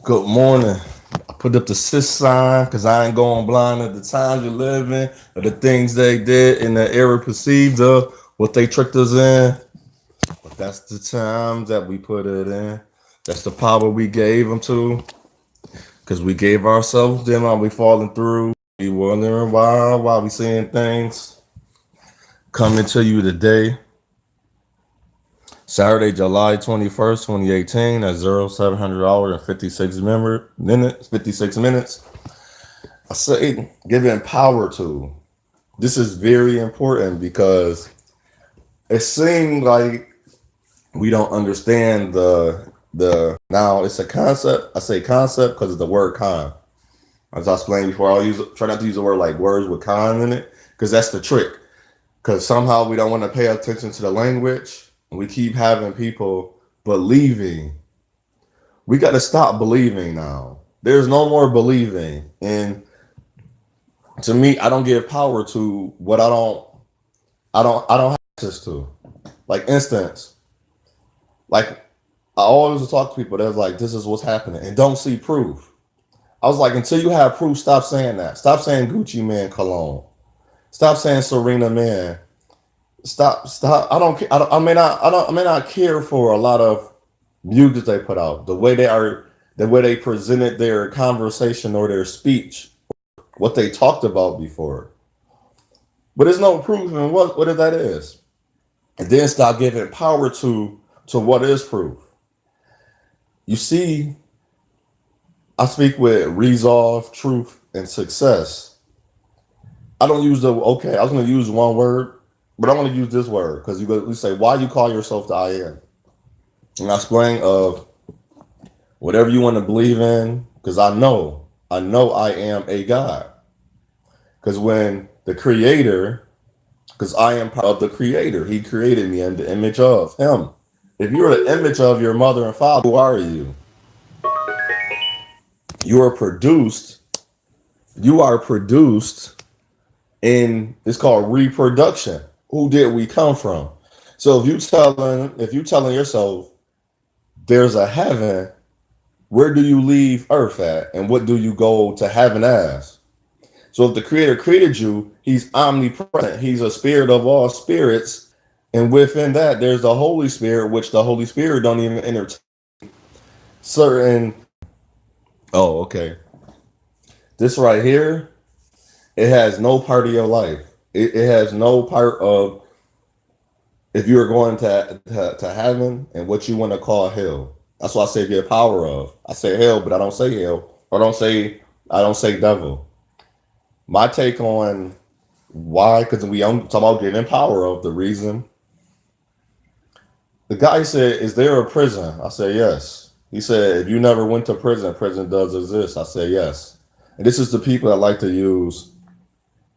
Good morning. I put up the sis sign because I ain't going blind at the times you live in, or the things they did in the era perceived of what they tricked us in. But that's the times that we put it in. That's the power we gave them to because we gave ourselves them while we falling through. We wondering why we seeing things coming to you today. Saturday, July 21st, 2018 at 0700 and 56 minutes. I say giving power to. This is very important because it seems like we don't understand the now it's a concept. I say concept because it's the word con. As I explained before, try not to use the word like words with con in it because that's the trick. Because somehow we don't want to pay attention to the language. We keep having people believing. We got to stop believing now. There's no more believing. And to me, I don't give power to what I don't have access to. Like instance, like I always talk to people that's like, this is what's happening and don't see proof. I was like, until you have proof, stop saying that. Stop saying Gucci Man cologne. Stop saying Serena Man. Stop. I may not care for a lot of music they put out. The way they presented their conversation or their speech, what they talked about before. But there's no proof in what that is. And then stop giving power to what is proof. You see, I speak with resolve, truth, and success. I don't use the okay. I was going to use one word, but I'm going to use this word because you say why you call yourself the I am, and I explain of whatever you want to believe in because I know I am a God because when the Creator, because I am part of the Creator, He created me in the image of Him. If you're the image of your mother and father, who are you? You are produced. You are produced in it's called reproduction. Who did we come from? So if you telling yourself there's a heaven, where do you leave earth at? And what do you go to heaven as? So if the creator created you, he's omnipresent. He's a spirit of all spirits. And within that, there's the Holy Spirit, which the Holy Spirit don't even entertain certain. Oh, okay. This right here, it has no part of your life. It has no part of if you're going to heaven and what you want to call hell. That's why I say get power of. I say hell, but I don't say hell. Or I don't say devil. My take on why, because we talk about getting power of the reason. The guy said, "Is there a prison?" I said, "Yes." He said, "If you never went to prison, prison does exist." I said, "Yes." And this is the people that like to use.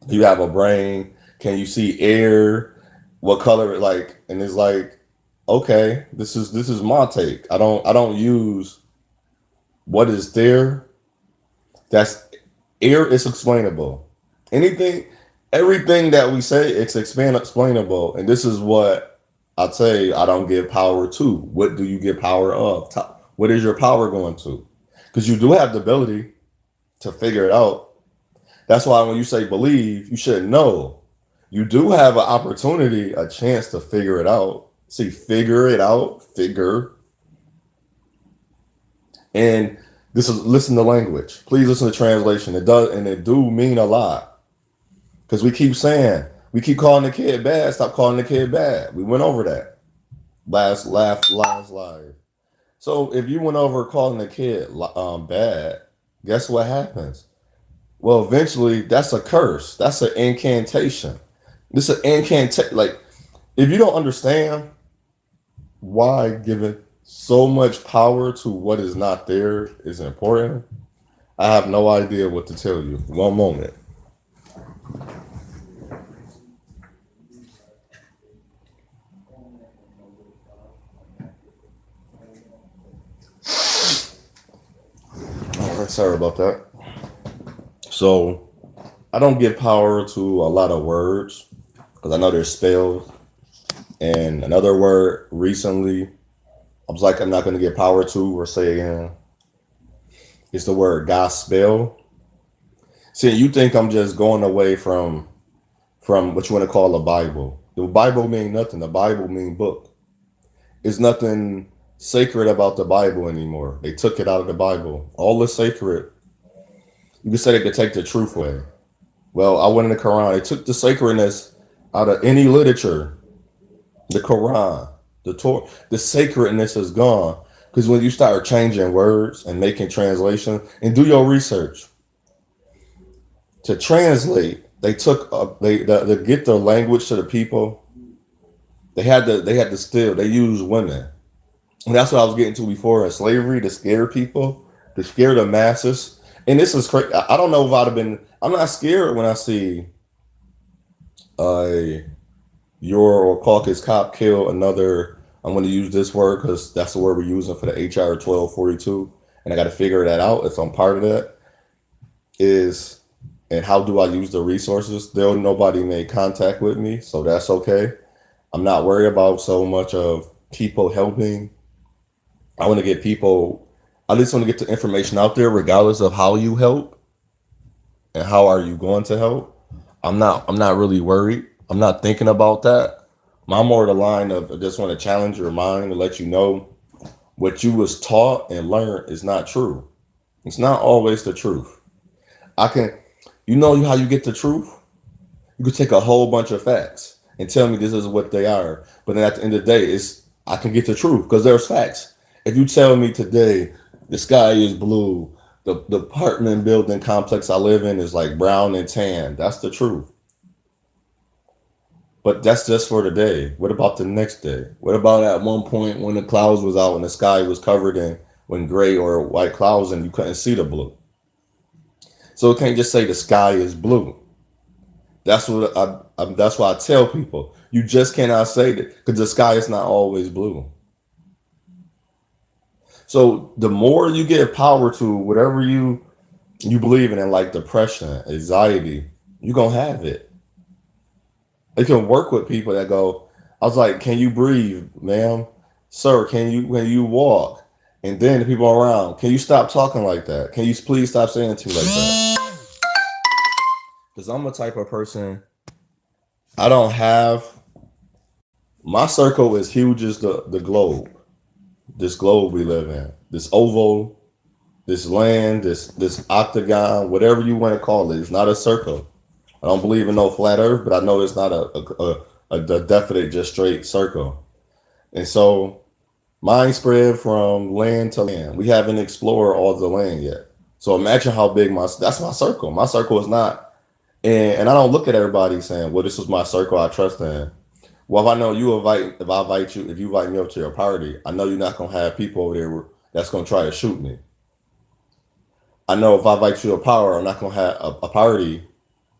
You have a brain. Can you see air? What color? Like, and it's like, okay, this is my take. I don't use what is there. That's air is explainable. Anything, everything that we say, it's explainable. And this is what I say. I don't give power to. What do you give power of? What is your power going to? Because you do have the ability to figure it out. That's why when you say believe, you should know. You do have an opportunity, a chance to figure it out. See, figure it out, figure. And this is listen to language. Please listen to translation. It does, and it do mean a lot. Because we keep calling the kid bad. Stop calling the kid bad. We went over that last live. So if you went over calling the kid bad, guess what happens? Well, eventually, that's a curse. That's an incantation. This is an incantation. Like, if you don't understand why giving so much power to what is not there is important, I have no idea what to tell you. One moment. All right, sorry about that. So, I don't give power to a lot of words because I know there's spells. And another word recently, I was like, I'm not going to give power to or say again. It's the word gospel. See, you think I'm just going away from what you want to call a Bible. The Bible mean nothing. The Bible mean book. It's nothing sacred about the Bible anymore. They took it out of the Bible. All the sacred, you could say they could take the truth away. Well, I went in the Quran. They took the sacredness out of any literature. The Quran, the Torah, the sacredness is gone. Because when you start changing words and making translation and do your research to translate, they took they get the language to the people. They had to steal. They used women. And that's what I was getting to before in slavery, to scare people, to scare the masses. And this is crazy. I don't know if I'd have been. I'm not scared when I see a your or caucus cop kill another. I'm going to use this word because that's the word we're using for the HR 1242, and I got to figure that out if I'm part of that. Is and how do I use the resources? There nobody made contact with me, so that's okay. I'm not worried about so much of people helping. I want to get people. I just want to get the information out there, regardless of how you help and how are you going to help. I'm not really worried. I'm not thinking about that. I'm more the line of I just want to challenge your mind and let you know what you was taught and learned is not true. It's not always the truth. I can, you know how you get the truth? You could take a whole bunch of facts and tell me this is what they are. But then at the end of the day, it's I can get the truth because there's facts. If you tell me today the sky is blue, the apartment building complex I live in is like brown and tan, that's the truth. But that's just for today. What about the next day? What about at one point when the clouds was out and the sky was covered in when gray or white clouds and you couldn't see the blue? So it can't just say the sky is blue. That's why I tell people you just cannot say that because the sky is not always blue. So the more you give power to whatever you believe in, like depression, anxiety, you're gonna have it. It can work with people that go. I was like, "Can you breathe, ma'am, sir? Can you walk?" And then the people around, "Can you stop talking like that? Can you please stop saying to me like that?" Because I'm the type of person. I don't have my circle is huge as the globe. This globe we live in, this oval, this land, this octagon, whatever you want to call it. It's not a circle. I don't believe in no flat Earth, but I know it's not a definite just straight circle. And so mine spread from land to land. We haven't explored all the land yet. So imagine how big that's my circle. My circle is not, and I don't look at everybody saying, "Well, this is my circle I trust in." Well, if I know you invite, if I invite you, if you invite me up to your party, I know you're not gonna have people over there that's gonna try to shoot me. I know if I invite you to a power, I'm not gonna have a party,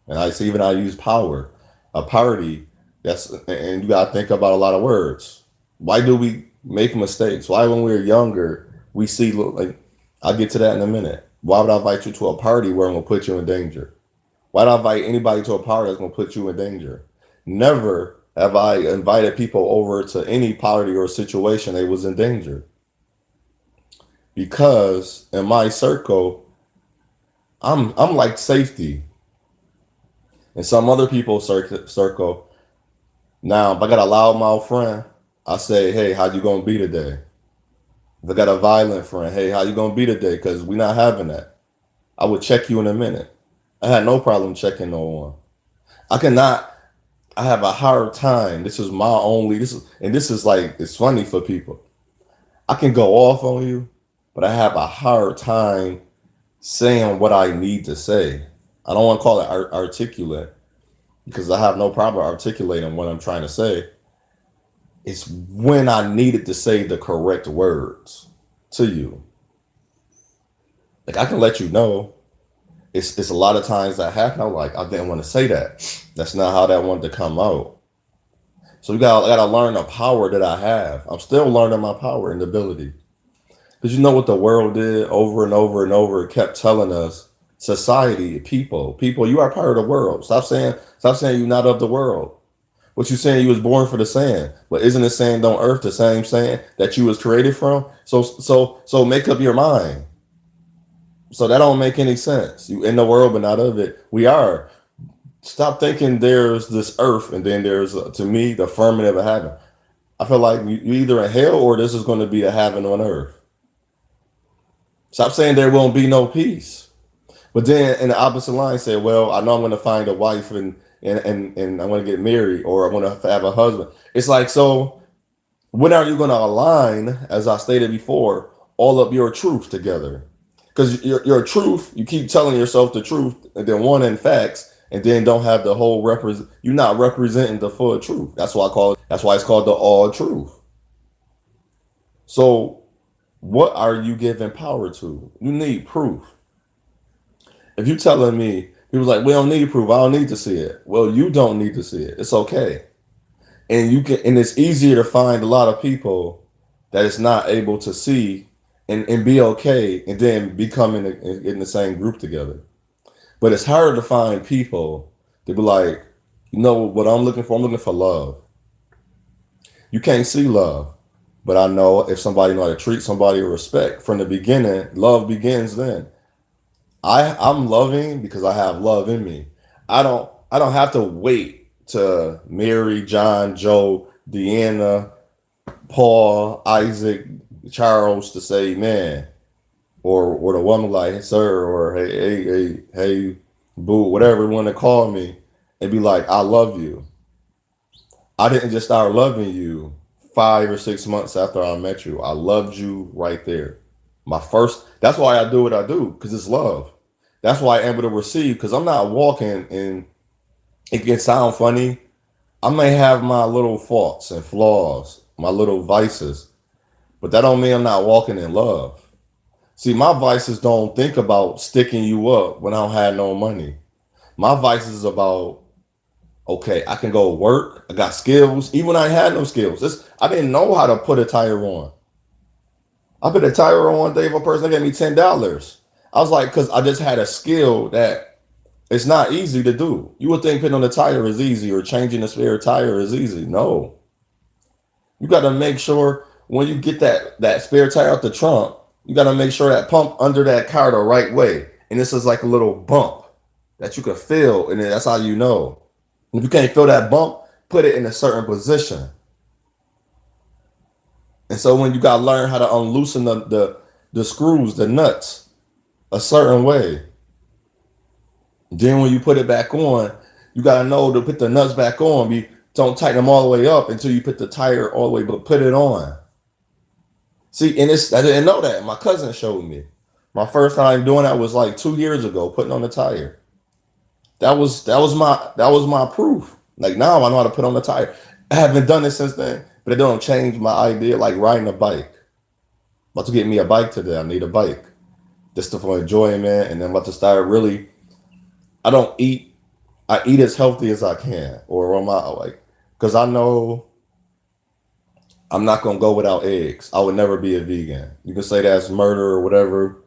and I see even I use power, a party and you gotta think about a lot of words. Why do we make mistakes? Why when we were younger we see like I'll get to that in a minute. Why would I invite you to a party where I'm gonna put you in danger? Why do I invite anybody to a party that's gonna put you in danger? Never have I invited people over to any party or situation they was in danger. Because in my circle, I'm like safety. In some other people's circle, now if I got a loudmouth friend, I say, "Hey, how you gonna be today?" If I got a violent friend, "Hey, how you gonna be today?" Because we not having that. I would check you in a minute. I had no problem checking no one. I cannot. I have a hard time. This is my only. This is like it's funny for people. I can go off on you, but I have a hard time saying what I need to say. I don't want to call it articulate because I have no problem articulating what I'm trying to say. It's when I needed to say the correct words to you. Like I can let you know. It's a lot of times that happen. I'm like, I didn't want to say that. That's not how that wanted to come out. So I gotta learn the power that I have. I'm still learning my power and ability. Because you know what the world did over and over and over, it kept telling us, society, people, you are part of the world. Stop saying you're not of the world. What you saying you was born for the sand. But isn't the sand on earth the same sand that you was created from? So make up your mind. So that don't make any sense. You in the world, but not of it. We are. Stop thinking there's this earth and then there's, to me, the firmament of heaven. I feel like you either in hell or this is going to be a heaven on earth. Stop saying there won't be no peace. But then in the opposite line, say, well, I know I'm going to find a wife and I'm going to get married or I'm going to have a husband. It's like, so when are you going to align, as I stated before, all of your truth together? Because your truth, you keep telling yourself the truth, and then one in facts, and then don't have the whole represent. You're not representing the full truth. That's why I call it. That's why it's called the all truth. So, what are you giving power to? You need proof. If you telling me people like we don't need proof, I don't need to see it. Well, you don't need to see it. It's okay, and you can, and it's easier to find a lot of people that is not able to see and be okay, and then become in the same group together. But it's harder to find people to be like, you know what I'm looking for? I'm looking for love. You can't see love. But I know if somebody know how to treat somebody with respect from the beginning, love begins then. I'm loving because I have love in me. I don't have to wait to Mary, John, Joe, Deanna, Paul, Isaac, Charles to say man, or the woman like sir or hey boo, whatever you want to call me, and be like, I love you. I didn't just start loving you 5 or 6 months after I met you. I loved you right there. My first, that's why I do what I do, because it's love. That's why I'm able to receive, because I'm not walking and it can sound funny. I may have my little faults and flaws, my little vices, but that don't mean I'm not walking in love. See, my vices don't think about sticking you up when I don't have no money. My vices is about, okay, I can go work. I got skills. Even when I had no skills, I didn't know how to put a tire on. I put a tire on one day for a person that gave me $10. I was like, because I just had a skill that it's not easy to do. You would think putting on the tire is easy or changing a spare tire is easy. No, you got to make sure when you get that spare tire out the trunk, you got to make sure that pump under that car the right way. And this is like a little bump that you can feel, and then that's how you know. If you can't feel that bump, put it in a certain position. And so when you got to learn how to unloosen the screws, the nuts, a certain way. Then when you put it back on, you got to know to put the nuts back on. Don't tighten them all the way up until you put the tire all the way, but put it on. See, and I didn't know that. My cousin showed me. My first time doing that was like 2 years ago, putting on the tire. That was my proof. Like now I know how to put on the tire. I haven't done it since then, but it don't change my idea like riding a bike. About to get me a bike today. I need a bike. Just for enjoyment, and then I'm about to start really. I don't eat. I eat as healthy as I can, or on my like, because I know I'm not gonna go without eggs. I would never be a vegan. You can say that's murder or whatever.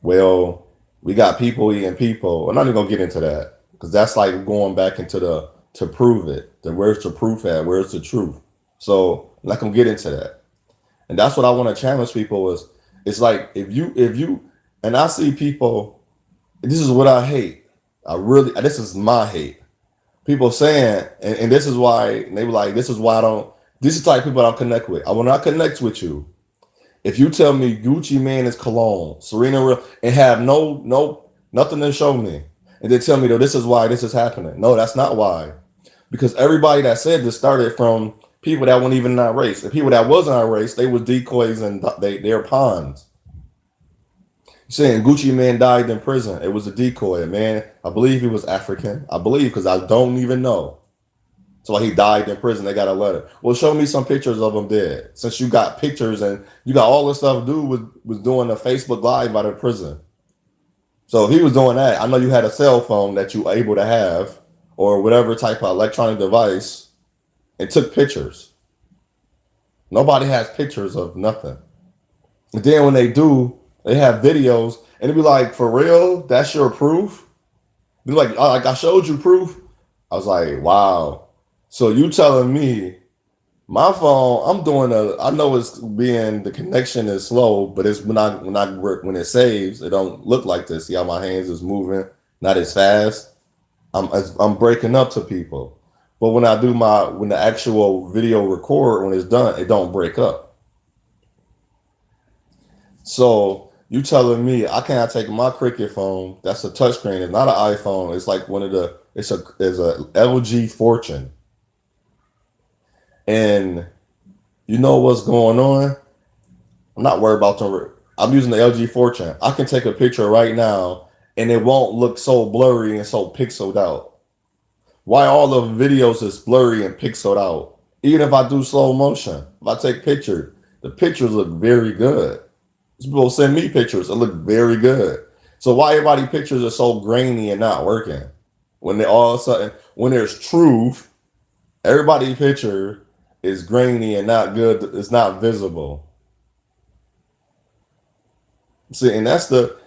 Well, we got people eating people. I'm not even gonna get into that because that's like going back into the to prove it. The where's the proof at? Where's the truth? So I'm not gonna get into that. And that's what I want to challenge people is. It's like if you and I see people. This is what I hate. I really. This is my hate. People saying, and this is why and they were like, this is why I don't. This is the type of people I don't connect with. I will not connect with you if you tell me Gucci Man is cologne, Serena real, and have no nothing to show me, and then tell me though this is why this is happening. No, that's not why. Because everybody that said this started from people that weren't even in our race. The people that wasn't our race, they was decoys and they're pawns. Saying Gucci Man died in prison. It was a decoy, man. I believe he was African. I believe because I don't even know. So he died in prison. They got a letter. Well, show me some pictures of him dead. Since you got pictures and you got all this stuff, dude was doing a Facebook Live out of prison. So if he was doing that, I know you had a cell phone that you were able to have or whatever type of electronic device and took pictures. Nobody has pictures of nothing. And then when they do, they have videos and it be like, for real, that's your proof? Be like, I showed you proof. I was like, wow. So you telling me My phone, I'm doing I know it's being the connection is slow, but it's when it saves, it don't look like this. See how my hands is moving, not as fast. I'm breaking up to people, but when the actual video record when it's done, it don't break up. So you telling me I can't take my Cricket phone? That's a touchscreen. It's not an iPhone. It's like one of the. It's a LG Fortune, and you know what's going on. I'm not worried about them. I'm using the LG Fortune. I can take a picture right now, and it won't look so blurry and so pixeled out. Why all the videos is blurry and pixeled out? Even if I do slow motion, if I take pictures, the pictures look very good. People send me pictures. It look very good. So why everybody pictures are so grainy and not working? When they all of a sudden, when there's truth, everybody picture is grainy and not good. It's not visible. See, and that's the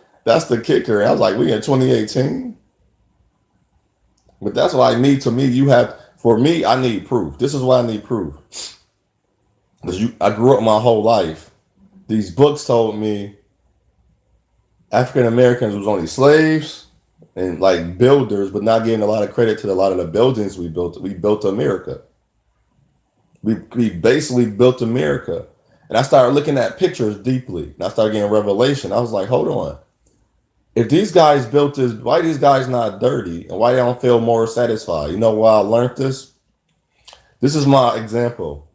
kicker. I was like, we in 2018, but that's why I need to me. You have for me, I need proof. This is why I need proof because I grew up my whole life. These books told me African Americans was only slaves and like builders, but not giving a lot of credit to a lot of the buildings we built. We built America. We basically built America. And I started looking at pictures deeply. And I started getting revelation. I was like, hold on. If these guys built this, why these guys not dirty? And why they don't feel more satisfied? You know why I learned this? This is my example.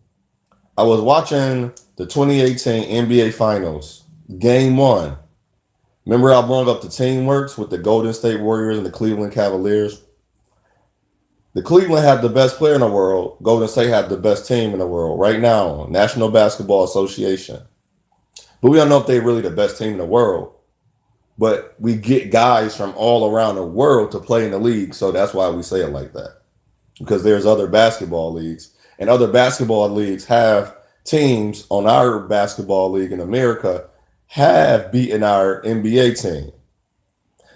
I was watching the 2018 NBA Finals, Game 1. Remember I brought up the teamworks with the Golden State Warriors and the Cleveland Cavaliers? The Cleveland had the best player in the world. Golden State had the best team in the world right now, National Basketball Association. But we don't know if they're really the best team in the world. But we get guys from all around the world to play in the league, so that's why we say it like that. Because there's other basketball leagues, and other basketball leagues have teams on our basketball league in America have beaten our NBA team.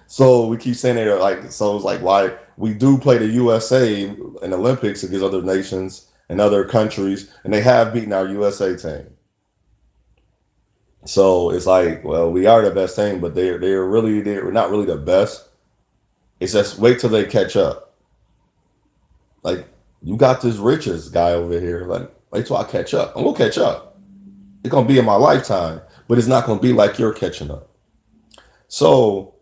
So we keep saying it like so. It's like why we do play the USA in Olympics against other nations and other countries, and they have beaten our USA team. So it's like, well, we are the best team, but they're not really the best. It's just wait till they catch up. Like you got this riches guy over here. Like wait till I catch up. I'm gonna catch up. It's gonna be in my lifetime, but it's not gonna be like you're catching up. So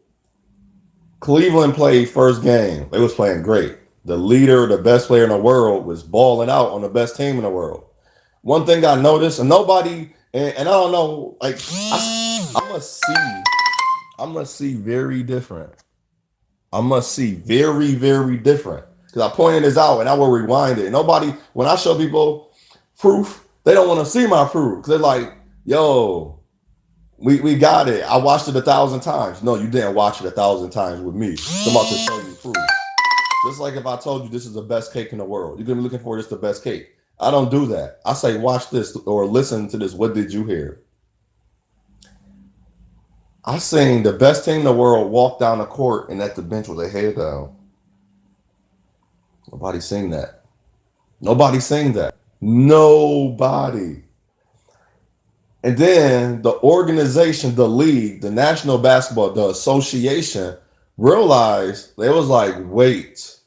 Cleveland played first game. They was playing great. The leader, the best player in the world, was balling out on the best team in the world. One thing I noticed, and nobody, and I don't know, like I must see, I must see very different. I must see very, very different. Because I pointed this out and I will rewind it. And nobody, when I show people proof, they don't want to see my proof. Because they're like, yo, we got it. I watched it 1,000 times. No, you didn't watch it 1,000 times with me. So I'm about to show you proof. Just like if I told you this is the best cake in the world, you're gonna be looking for this the best cake. I don't do that. I say watch this or listen to this. What did you hear? I seen the best team in the world walk down the court and at the bench with their head down. Nobody seen that. Nobody seen that. Nobody. And then the organization, the league, the National Basketball, the association realized they was like, wait,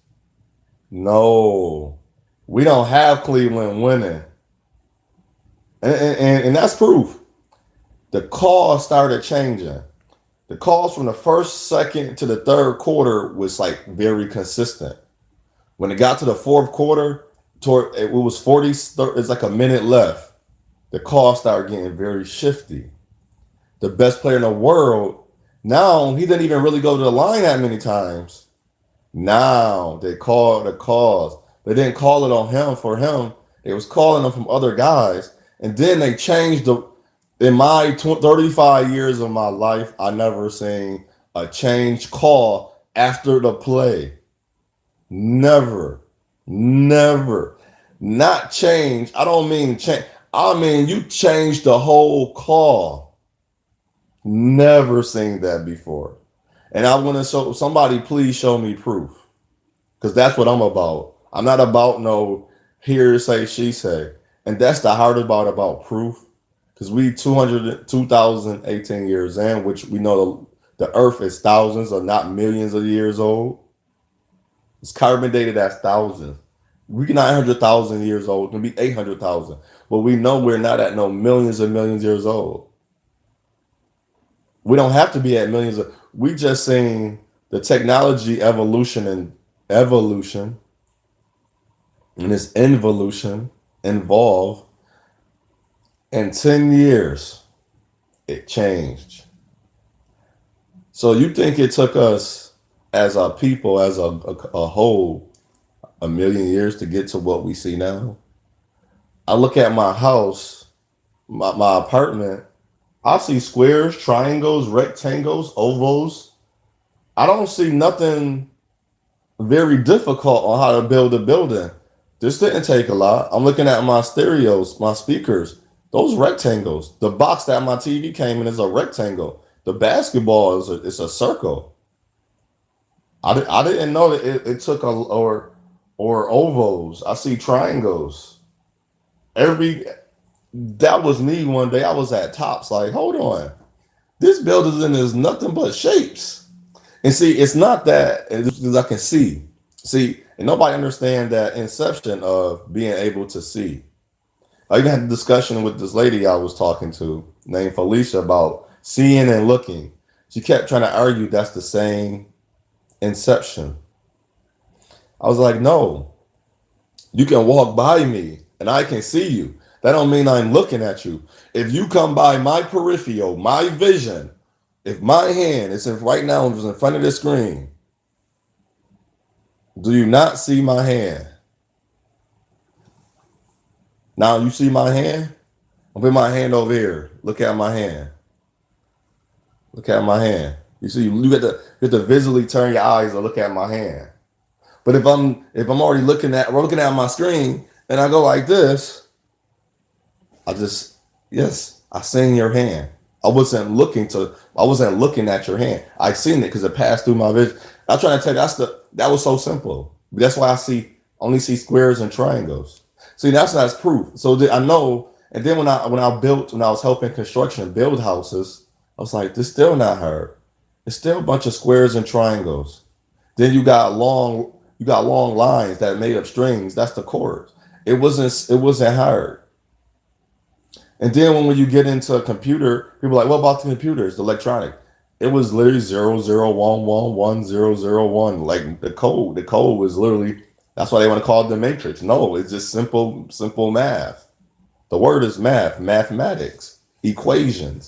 no, we don't have Cleveland winning. And that's proof. The calls started changing. The calls from the first, second to the third quarter was like very consistent. When it got to the fourth quarter, it was 40, it's like a minute left. The calls started getting very shifty. The best player in the world, now he didn't even really go to the line that many times. Now they call the calls. They didn't call it on him for him. They was calling them from other guys. And then they changed in my 35 years of my life, I never seen a change call after the play. Never. Never. Not change. I don't mean change. I mean you changed the whole call. Never seen that before. And I want to show somebody, please show me proof. Because that's what I'm about. I'm not about no hearsay, she say. And that's the hardest part about proof, because we 2018 years in, which we know the Earth is thousands or not millions of years old. It's carbon dated as thousands. We can 900,000 years old. It can be 800,000, but we know we're not at no millions and millions years old. We don't have to be at millions of. We just seen the technology evolution and this involution involve in 10 years it changed. So you think it took us as a people, as a whole, a million years to get to what we see now? I look at my house, my apartment, I see squares, triangles, rectangles, ovals. I don't see nothing very difficult on how to build a building. This didn't take a lot. I'm looking at my stereos, my speakers, those rectangles. The box that my TV came in is a rectangle. The basketball is a circle. I didn't know that it took a or ovals. I see triangles. Every That was me one day. I was at Tops, like, hold on, this building is nothing but shapes. And see, it's not that, because I can see. See, and nobody understand that inception of being able to see. I even had a discussion with this lady I was talking to named Felicia about seeing and looking. She kept trying to argue that's the same inception. I was like, no, you can walk by me and I can see you. That don't mean I'm looking at you. If you come by my peripheral, my vision, if my hand is in right now is in front of the screen, do you not see my hand? Now you see my hand? I'll put my hand over here. Look at my hand. Look at my hand. You see, you get to visually turn your eyes and look at my hand. But if I'm already looking at my screen and I go like this, I just, yes, I seen your hand. I wasn't looking at your hand. I seen it because it passed through my vision. I'm trying to tell you that was so simple. That's why only see squares and triangles. See, that's proof. So I know. And then when I was helping construction build houses, I was like, this still not hard. It's still a bunch of squares and triangles. Then you got long lines that made up strings. That's the chords. It wasn't hard. And then when you get into a computer, people are like, what about the computers, the electronic? It was literally 00111001. Like the code. The code was literally, that's why they want to call it the matrix. No, it's just simple math. The word is math, mathematics, equator.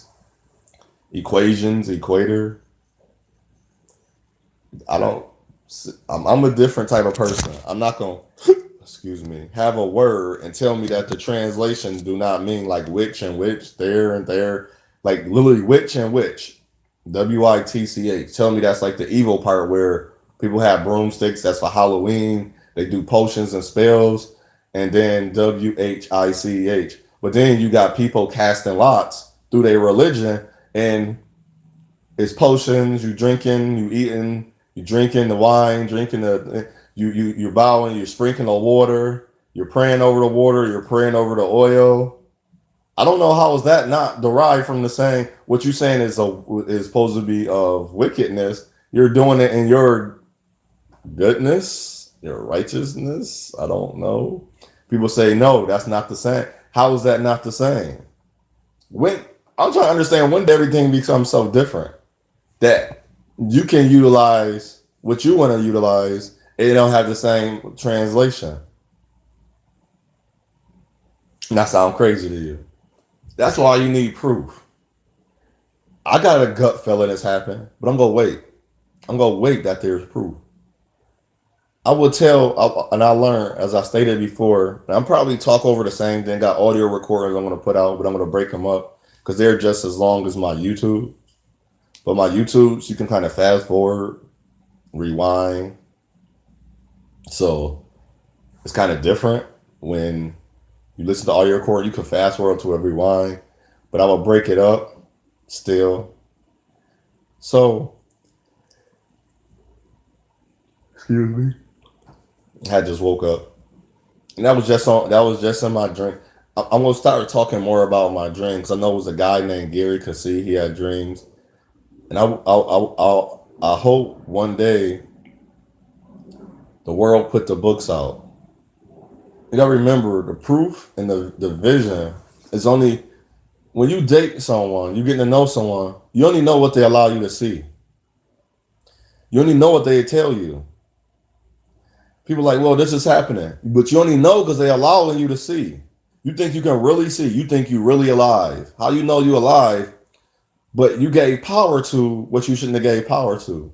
I don't, I'm a different type of person. I'm not going to, excuse me, have a word and tell me that the translations do not mean like which and which, there and there, like literally which and which, WITCH. Tell me that's like the evil part where people have broomsticks. That's for Halloween. They do potions and spells, and then WHICH. But then you got people casting lots through their religion, and it's potions. You drinking, you eating, you drinking the wine, drinking you're bowing, you're sprinkling the water, you're praying over the water, you're praying over the oil. I don't know how is that not derived from the saying what you're saying is supposed to be of wickedness. You're doing it in your goodness, your righteousness. I don't know. People say no, that's not the same. How is that not the same? When I'm trying to understand, when did everything become so different that you can utilize what you want to utilize, and it don't have the same translation? And that sounds crazy to you. That's why you need proof. I got a gut feeling it's happened, but I'm gonna wait. I'm gonna wait that there's proof. I will and I learned, as I stated before, and I'm probably talk over the same thing. Got audio recordings I'm gonna put out, but I'm gonna break them up because they're just as long as my YouTube. But my YouTubes, you can kind of fast forward, rewind. So it's kind of different when you listen to audio record. You can fast forward to a rewind, but I will break it up still. So, excuse me. I just woke up, and that was just in my drink. I'm gonna start talking more about my dreams. I know it was a guy named Gary Cassie. He had dreams, and I hope one day the world put the books out. You gotta remember the proof and the vision is only when you date someone, you getting to know someone. You only know what they allow you to see. You only know what they tell you. People are like, well, this is happening, but you only know because they allowing you to see. You think you can really see. You think you really alive. How you know you alive? But you gave power to what you shouldn't have gave power to.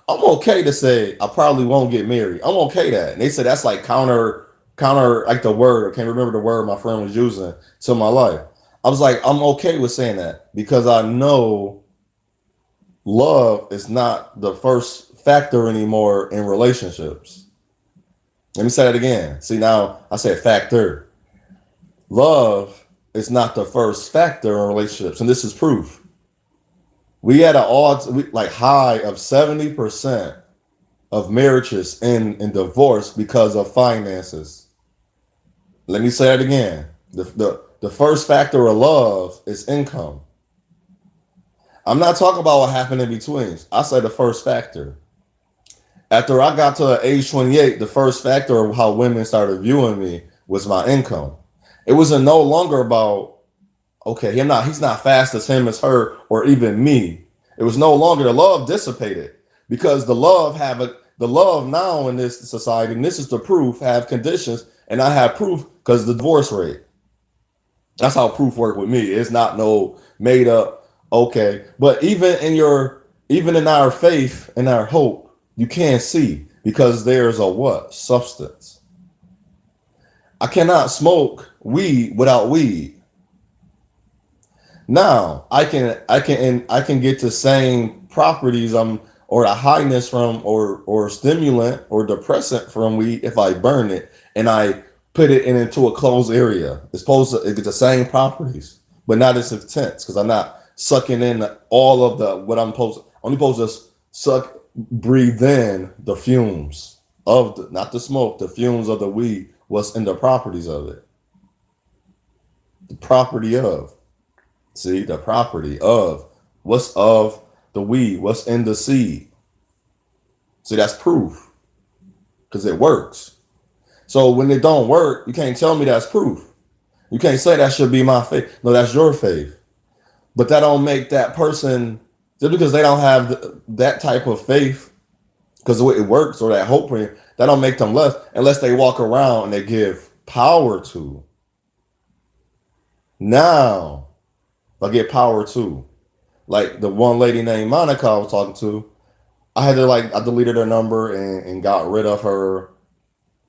I'm okay to say I probably won't get married. I'm okay that. And they said that's like counter like the word. I can't remember the word my friend was using to my life. I was like, I'm okay with saying that because I know love is not the first factor anymore in relationships. Let me say that again. See, now I said factor. Love is not the first factor in relationships, and this is proof. We had an odds like high of 70% of marriages in divorce because of finances. Let me say that again. The first factor of love is income. I'm not talking about what happened in between. I say the first factor. After I got to age 28, the first factor of how women started viewing me was my income. It wasn't no longer about okay, he's not fast as him as her or even me. It was no longer the love dissipated because the love now in this society, and this is the proof, have conditions, and I have proof because the divorce rate. That's how proof work with me. It's not no made up. Okay, but even in our faith and our hope, you can't see because there's a what substance. I cannot smoke weed without weed. Now I can get the same properties or the highness from or stimulant or depressant from weed if I burn it and I put it into a closed area. It's supposed to it get the same properties, but not as intense because I'm not sucking in all of the what I'm supposed only supposed to suck breathe in the fumes of the not the smoke, the fumes of the weed, what's in the properties of it. The property of. See, the property of what's of the weed, what's in the seed. See, that's proof because it works. So when it don't work, you can't tell me that's proof. You can't say that should be my faith. No, that's your faith. But that don't make that person just because they don't have that type of faith because the way it works or that hope, that don't make them less unless they walk around and they give power to. Now, I get power to. Like the one lady named Monica I was talking to, I had to I deleted her number and got rid of her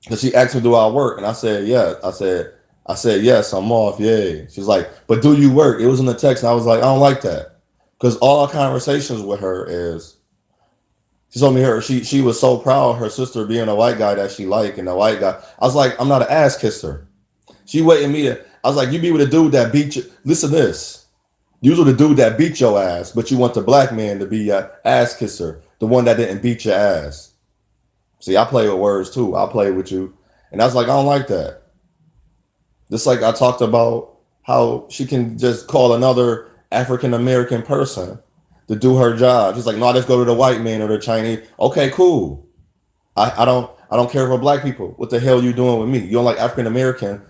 because she asked me, "Do I work?" And I said, "Yeah." I said, "Yes, I'm off." Yay. She's like, "But do you work?" It was in the text, and I was like, "I don't like that," because all our conversations with her is she told me she was so proud of her sister being a white guy that she liked and a white guy. I was like, I'm not an ass kisser. She waiting me to. I was like, you be with a dude that beat you. Listen to this. You was with a dude that beat your ass, but you want the black man to be your ass kisser, the one that didn't beat your ass. See, I play with words too. I play with you, and I was like, I don't like that. Just like I talked about how she can just call another African American person to do her job. She's like, no, I just go to the white man or the Chinese. Okay, cool. I don't care for black people. What the hell you doing with me? You don't like African American?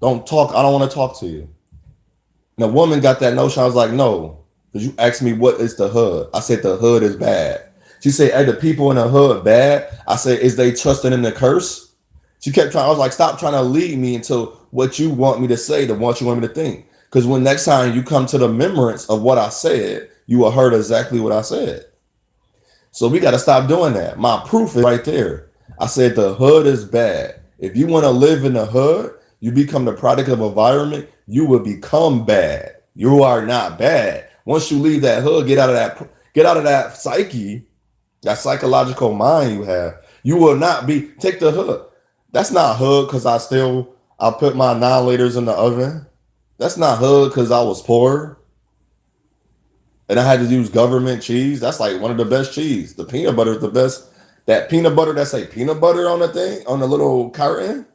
Don't talk. I don't want to talk to you. And the woman got that notion. I was like, no, because you asked me what is the hood. I said the hood is bad. She said, hey, the people in the hood bad. I said, is they trusting in the curse? She kept trying. I was like, stop trying to lead me into what you want me to say, the what you want me to think. Because when next time you come to the remembrance of what I said, you will heard exactly what I said. So we got to stop doing that. My proof is right there. I said the hood is bad. If you want to live in the hood, you become the product of environment, you will become bad. You are not bad. Once you leave that hood, get out of that psyche, that psychological mind you have. You will not be take the hood. That's not hood because I put my 9 liters in the oven. That's not hood because I was poor and I had to use government cheese. That's like one of the best cheese. The peanut butter is the best. That peanut butter that say peanut butter on the thing, on the little carton,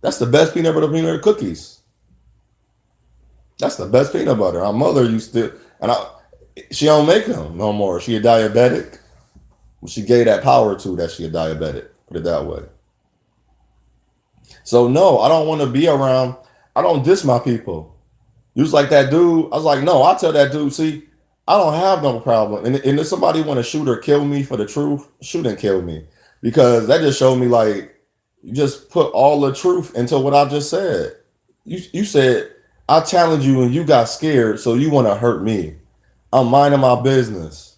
that's the best peanut butter cookies. That's the best peanut butter. Our mother used to, and she don't make them no more. She a diabetic. She gave that power to that she a diabetic. Put it that way. So no, I don't want to be around. I don't diss my people. You was like that dude. I was like, no, I tell that dude, see, I don't have no problem. And if somebody want to shoot or kill me for the truth, shoot and kill me. Because that just showed me like you just put all the truth into what I just said. You said I challenged you and you got scared, so you want to hurt me. I'm minding my business.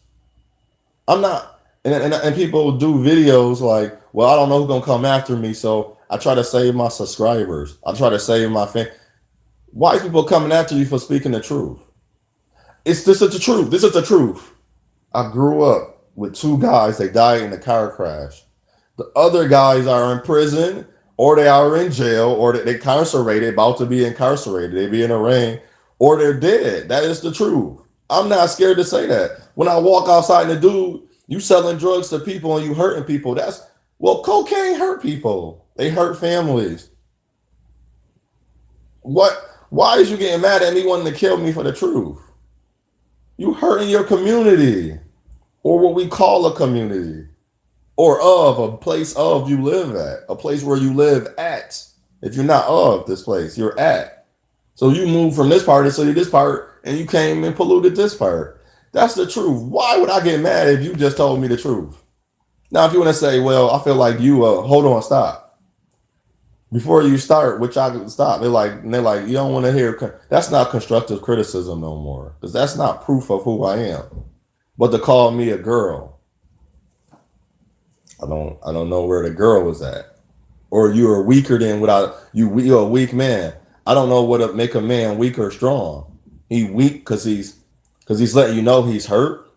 I'm not, and people do videos like, well, I don't know who's gonna come after me, so I try to save my subscribers. I try to save my fan. Why is people coming after you for speaking the truth? This is the truth. This is the truth. I grew up with two guys. They died in a car crash. The other guys are in prison, or they are in jail, or they incarcerated, about to be incarcerated. They be in a ring, or they're dead. That is the truth. I'm not scared to say that. When I walk outside and the dude, you selling drugs to people and you hurting people. That's well, cocaine hurt people. They hurt families. What? Why is you getting mad at me wanting to kill me for the truth? You hurting your community, or what we call a community, or of a place of you live at, a place where you live at. If you're not of this place, you're at. So you moved from this part of the city, this part, and you came and polluted this part. That's the truth. Why would I get mad if you just told me the truth? Now, if you want to say, well, I feel like you, hold on, stop. Before you start, which I can stop, they're like, you don't want to hear. That's not constructive criticism no more, because that's not proof of who I am. But to call me a girl, I don't know where the girl was at. Or you are weaker than without you. You're a weak man. I don't know what to make a man weak or strong. He weak because he's letting you know he's hurt.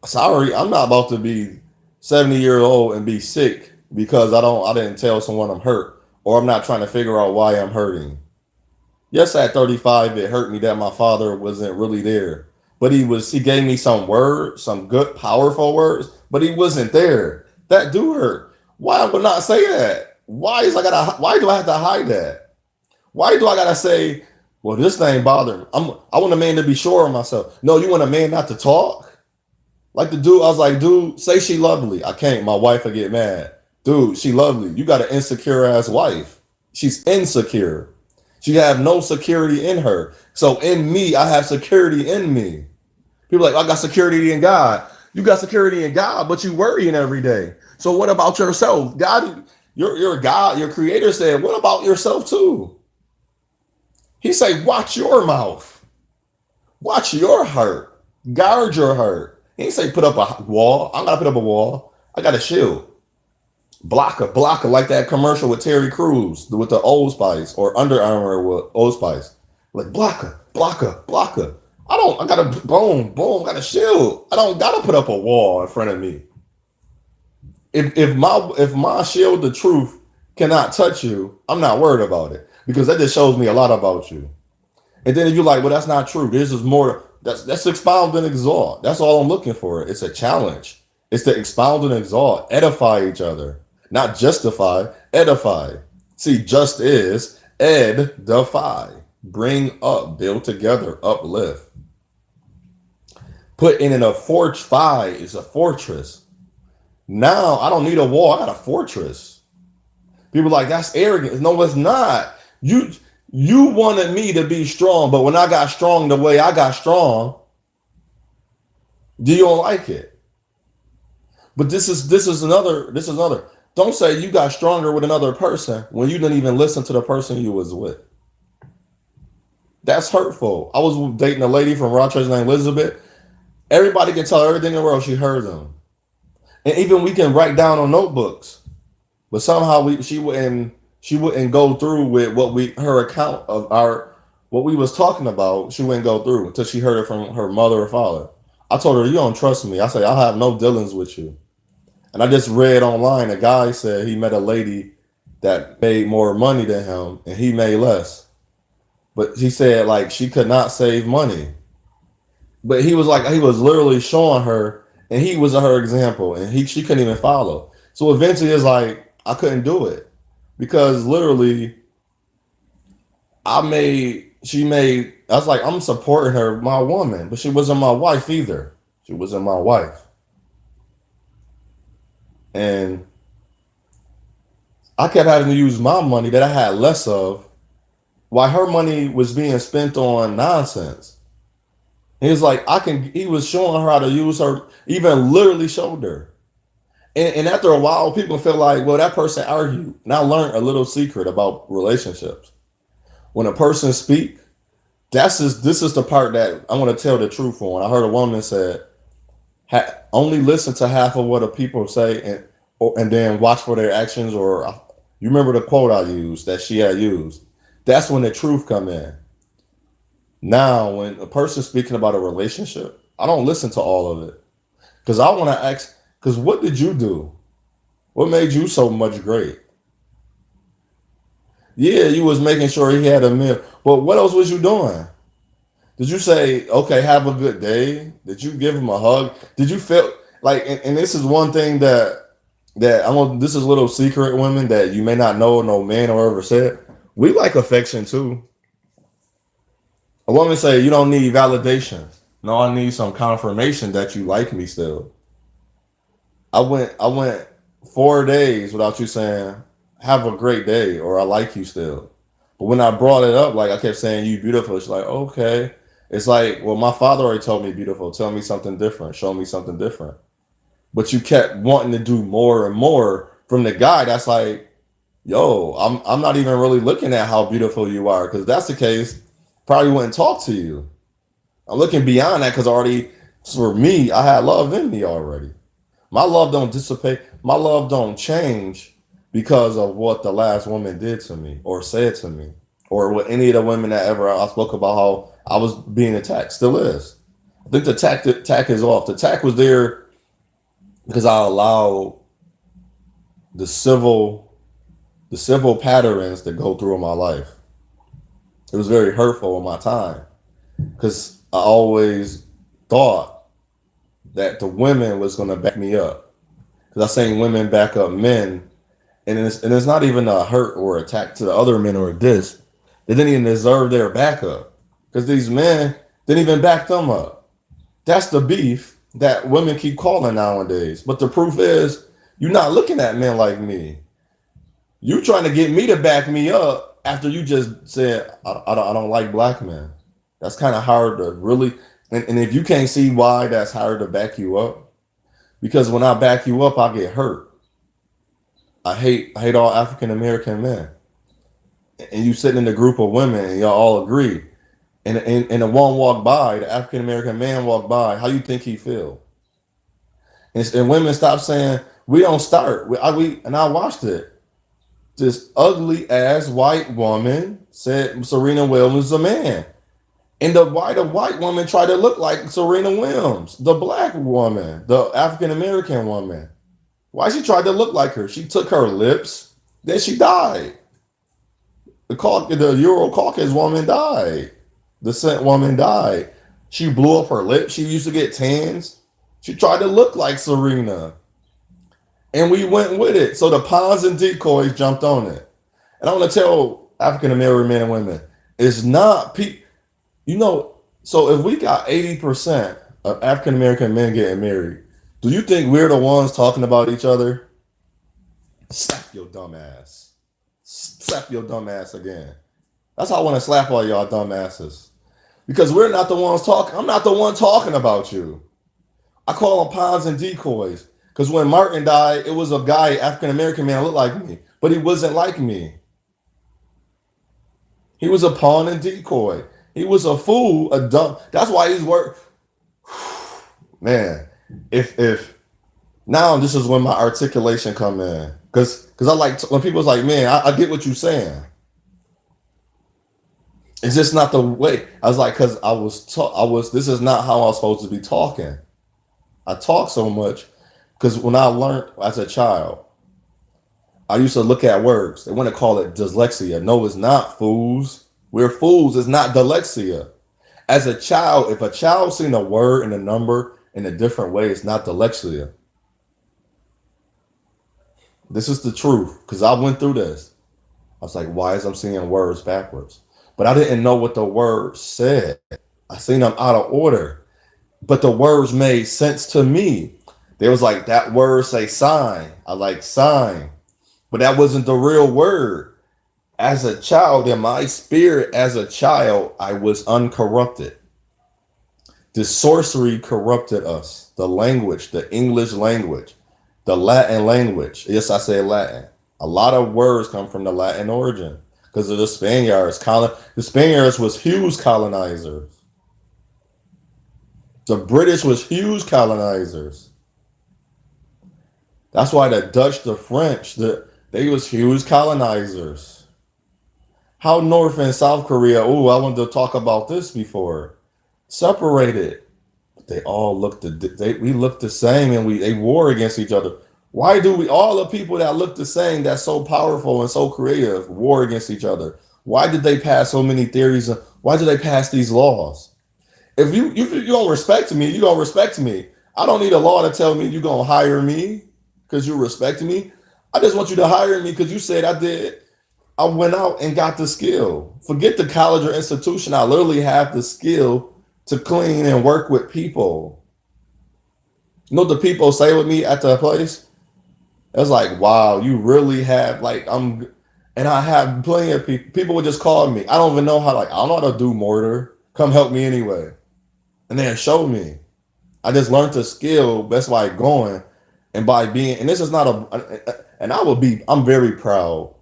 Sorry, I'm not about to be 70 years old and be sick because I didn't tell someone I'm hurt, or I'm not trying to figure out why I'm hurting. Yes, at 35, it hurt me that my father wasn't really there. But he gave me some words, some good, powerful words, but he wasn't there. That do hurt. Why would not say that? Why do I have to hide that? Why do I gotta say, well, this thing bothering me? I want a man to be sure of myself. No, you want a man not to talk? Like the dude, I was like, dude, say she lovely. I can't. My wife will get mad. Dude, she lovely. You got an insecure ass wife. She's insecure. She have no security in her. So in me, I have security in me. People are like, I got security in God. You got security in God, but you worrying every day. So what about yourself? God, your God, your creator said, what about yourself too? He said, watch your mouth. Watch your heart. Guard your heart. He didn't say put up a wall. I'm gonna put up a wall. I got a shield. Blocker, like that commercial with Terry Crews with the Old Spice or Under Armour with Old Spice. Like blocker. I got a boom, got a shield. I don't gotta put up a wall in front of me. If my shield, the truth, cannot touch you, I'm not worried about it. Because that just shows me a lot about you. And then if you're like, well, that's not true. This is more that's expound and exalt. That's all I'm looking for. It's a challenge. It's to expound and exalt, edify each other. Not justify, edify. See, just is edify. Bring up, build together, uplift. Put in a fortify is a fortress. Now I don't need a wall. I got a fortress. People are like, that's arrogant. No, it's not. You wanted me to be strong, but when I got strong the way I got strong, you don't like it. But this is another. Don't say you got stronger with another person when you didn't even listen to the person you was with. That's hurtful. I was dating a lady from Rochester named Elizabeth. Everybody can tell her everything in the world. She heard them, and even we can write down on notebooks. But somehow she wouldn't go through with her account of our what we was talking about. She wouldn't go through until she heard it from her mother or father. I told her, you don't trust me. I said, I'll have no dealings with you. And I just read online a guy said he met a lady that made more money than him and he made less. But he said like she could not save money. But he was literally showing her and he was her example and she couldn't even follow. So eventually it's like I couldn't do it because literally I was like, I'm supporting her, my woman, but she wasn't my wife either. She wasn't my wife. And I kept having to use my money that I had less of while her money was being spent on nonsense. He was like, he was showing her how to use her, even literally showed her. And after a while, people feel like, well, that person argued. And I learned a little secret about relationships. When a person speak, this is the part that I want to tell the truth on. I heard a woman said, only listen to half of what the people say and then watch for their actions. Or you remember the quote I used that she had used. That's when the truth come in. Now, when a person's speaking about a relationship, I don't listen to all of it because I want to ask. Because what did you do? What made you so much great? Yeah, you was making sure he had a meal, but what else was you doing? Did you say, "Okay, have a good day"? Did you give him a hug? Did you feel like? And this is one thing that I want. This is a little secret, women, that you may not know, no man or ever said. We like affection too. A woman say, "You don't need validation." No, I need some confirmation that you like me still. I went 4 days without you saying, "Have a great day" or "I like you still." But when I brought it up, like I kept saying, "You beautiful," it's like, okay. It's like, well, my father already told me beautiful. Tell me something different. Show me something different. But you kept wanting to do more and more from the guy. That's like, yo, I'm not even really looking at how beautiful you are. Because that's the case, probably wouldn't talk to you. I'm looking beyond that because already for me, I had love in me already. My love don't dissipate. My love don't change because of what the last woman did to me or said to me or what any of the women that ever I spoke about how I was being attacked still is. I think the tack is off. The tack was there because I allowed the civil the civil patterns that go through in my life. It was very hurtful in my time because I always thought that the women was going to back me up because I seen women back up men, and it's not even a hurt or attack to the other men or a diss. They didn't even deserve their backup because these men didn't even back them up. That's the beef that women keep calling nowadays. But the proof is, you're not looking at men like me. You trying to get me to back me up after you just said I don't like black men. That's kind of hard to really. And if you can't see why that's hard to back you up, because when I back you up, I get hurt. I hate all African American men. And you sitting in a group of women and y'all all agree. And the one walk by, the African American man walk by. How you think he feel? And women stop saying we don't start. And I watched it. This ugly ass white woman said Serena Williams is a man. And the white woman tried to look like Serena Williams, the black woman, the African American woman. Why she tried to look like her? She took her lips, then she died. The Euro Caucasus woman died. The scent woman died. She blew up her lips. She used to get tans. She tried to look like Serena. And we went with it. So the pawns and decoys jumped on it. And I want to tell African American men and women, it's not people. So if we got 80% of African American men getting married, do you think we're the ones talking about each other? Slap your dumb ass. Slap your dumb ass again. That's how I want to slap all y'all dumb asses. Because we're not the ones talking. I'm not the one talking about you. I call them pawns and decoys. Because when Martin died, it was a guy, African American man, looked like me, but he wasn't like me. He was a pawn and decoy. He was a fool, a dumb. That's why he's work. Man, if now this is when my articulation come in, because I like when people's like, man, I get what you're saying. It's just not the way. I was like, because I was. This is not how I was supposed to be talking. I talk so much because when I learned as a child, I used to look at words. They want to call it dyslexia. No, it's not, fools. We're fools. It's not dyslexia. As a child, if a child seen a word and a number in a different way, it's not dyslexia. This is the truth because I went through this. I was like, why is I'm seeing words backwards? but I didn't know what the words said. I seen them out of order, but the words made sense to me. There was like that word say sign. I like sign, but that wasn't the real word. As a child, in my spirit, as a child, I was uncorrupted. The sorcery corrupted us. The language, the English language, the Latin language. Yes, I say Latin. A lot of words come from the Latin origin because of the Spaniards. The Spaniards was huge colonizers. The British was huge colonizers. That's why the Dutch, the French, they was huge colonizers. How North and South Korea? Oh, I wanted to talk about this before. Separated. They all looked we looked the same, and they war against each other. Why do we all the people that look the same, that's so powerful and so creative, war against each other? Why did they pass so many theories? Why did they pass these laws? If you don't respect me, you don't respect me. I don't need a law to tell me you're gonna hire me because you respect me. I just want you to hire me because you said I did. I went out and got the skill. Forget the college or institution. I literally have the skill to clean and work with people. You know what the people say with me at the place? It's like, wow, you really have like and I have plenty of people. People would just call me. I don't even know how. Like I don't know how to do mortar. Come help me anyway, and then show me. I just learned the skill. That's why going, and by being. And this is not and I will be. I'm very proud.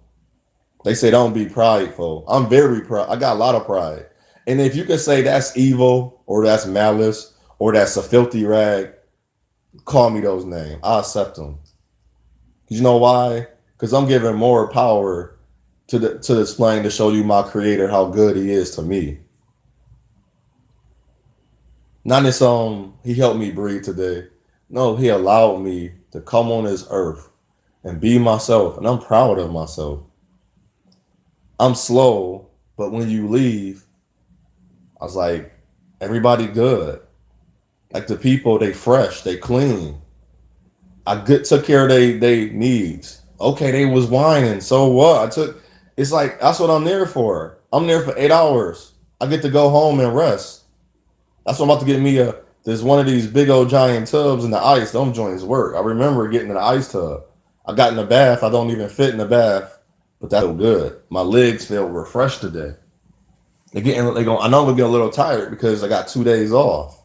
They say don't be prideful. I'm very proud. I got a lot of pride. And if you can say that's evil or that's malice or that's a filthy rag, call me those names. I accept them. You know why? Because I'm giving more power to explain to show you my creator how good he is to me. Not this he helped me breathe today. No, he allowed me to come on this earth and be myself. And I'm proud of myself. I'm slow, but when you leave, I was like, everybody good. Like the people, they fresh, they clean. Took care of they needs. Okay, they was whining. So what? It's like, that's what I'm there for. I'm there for 8 hours. I get to go home and rest. That's what I'm about to get me there's one of these big old giant tubs in the ice. Them joints work. I remember getting in the ice tub. I got in the bath. I don't even fit in the bath, but that felt good. My legs feel refreshed today. I know I'm gonna get a little tired because I got 2 days off.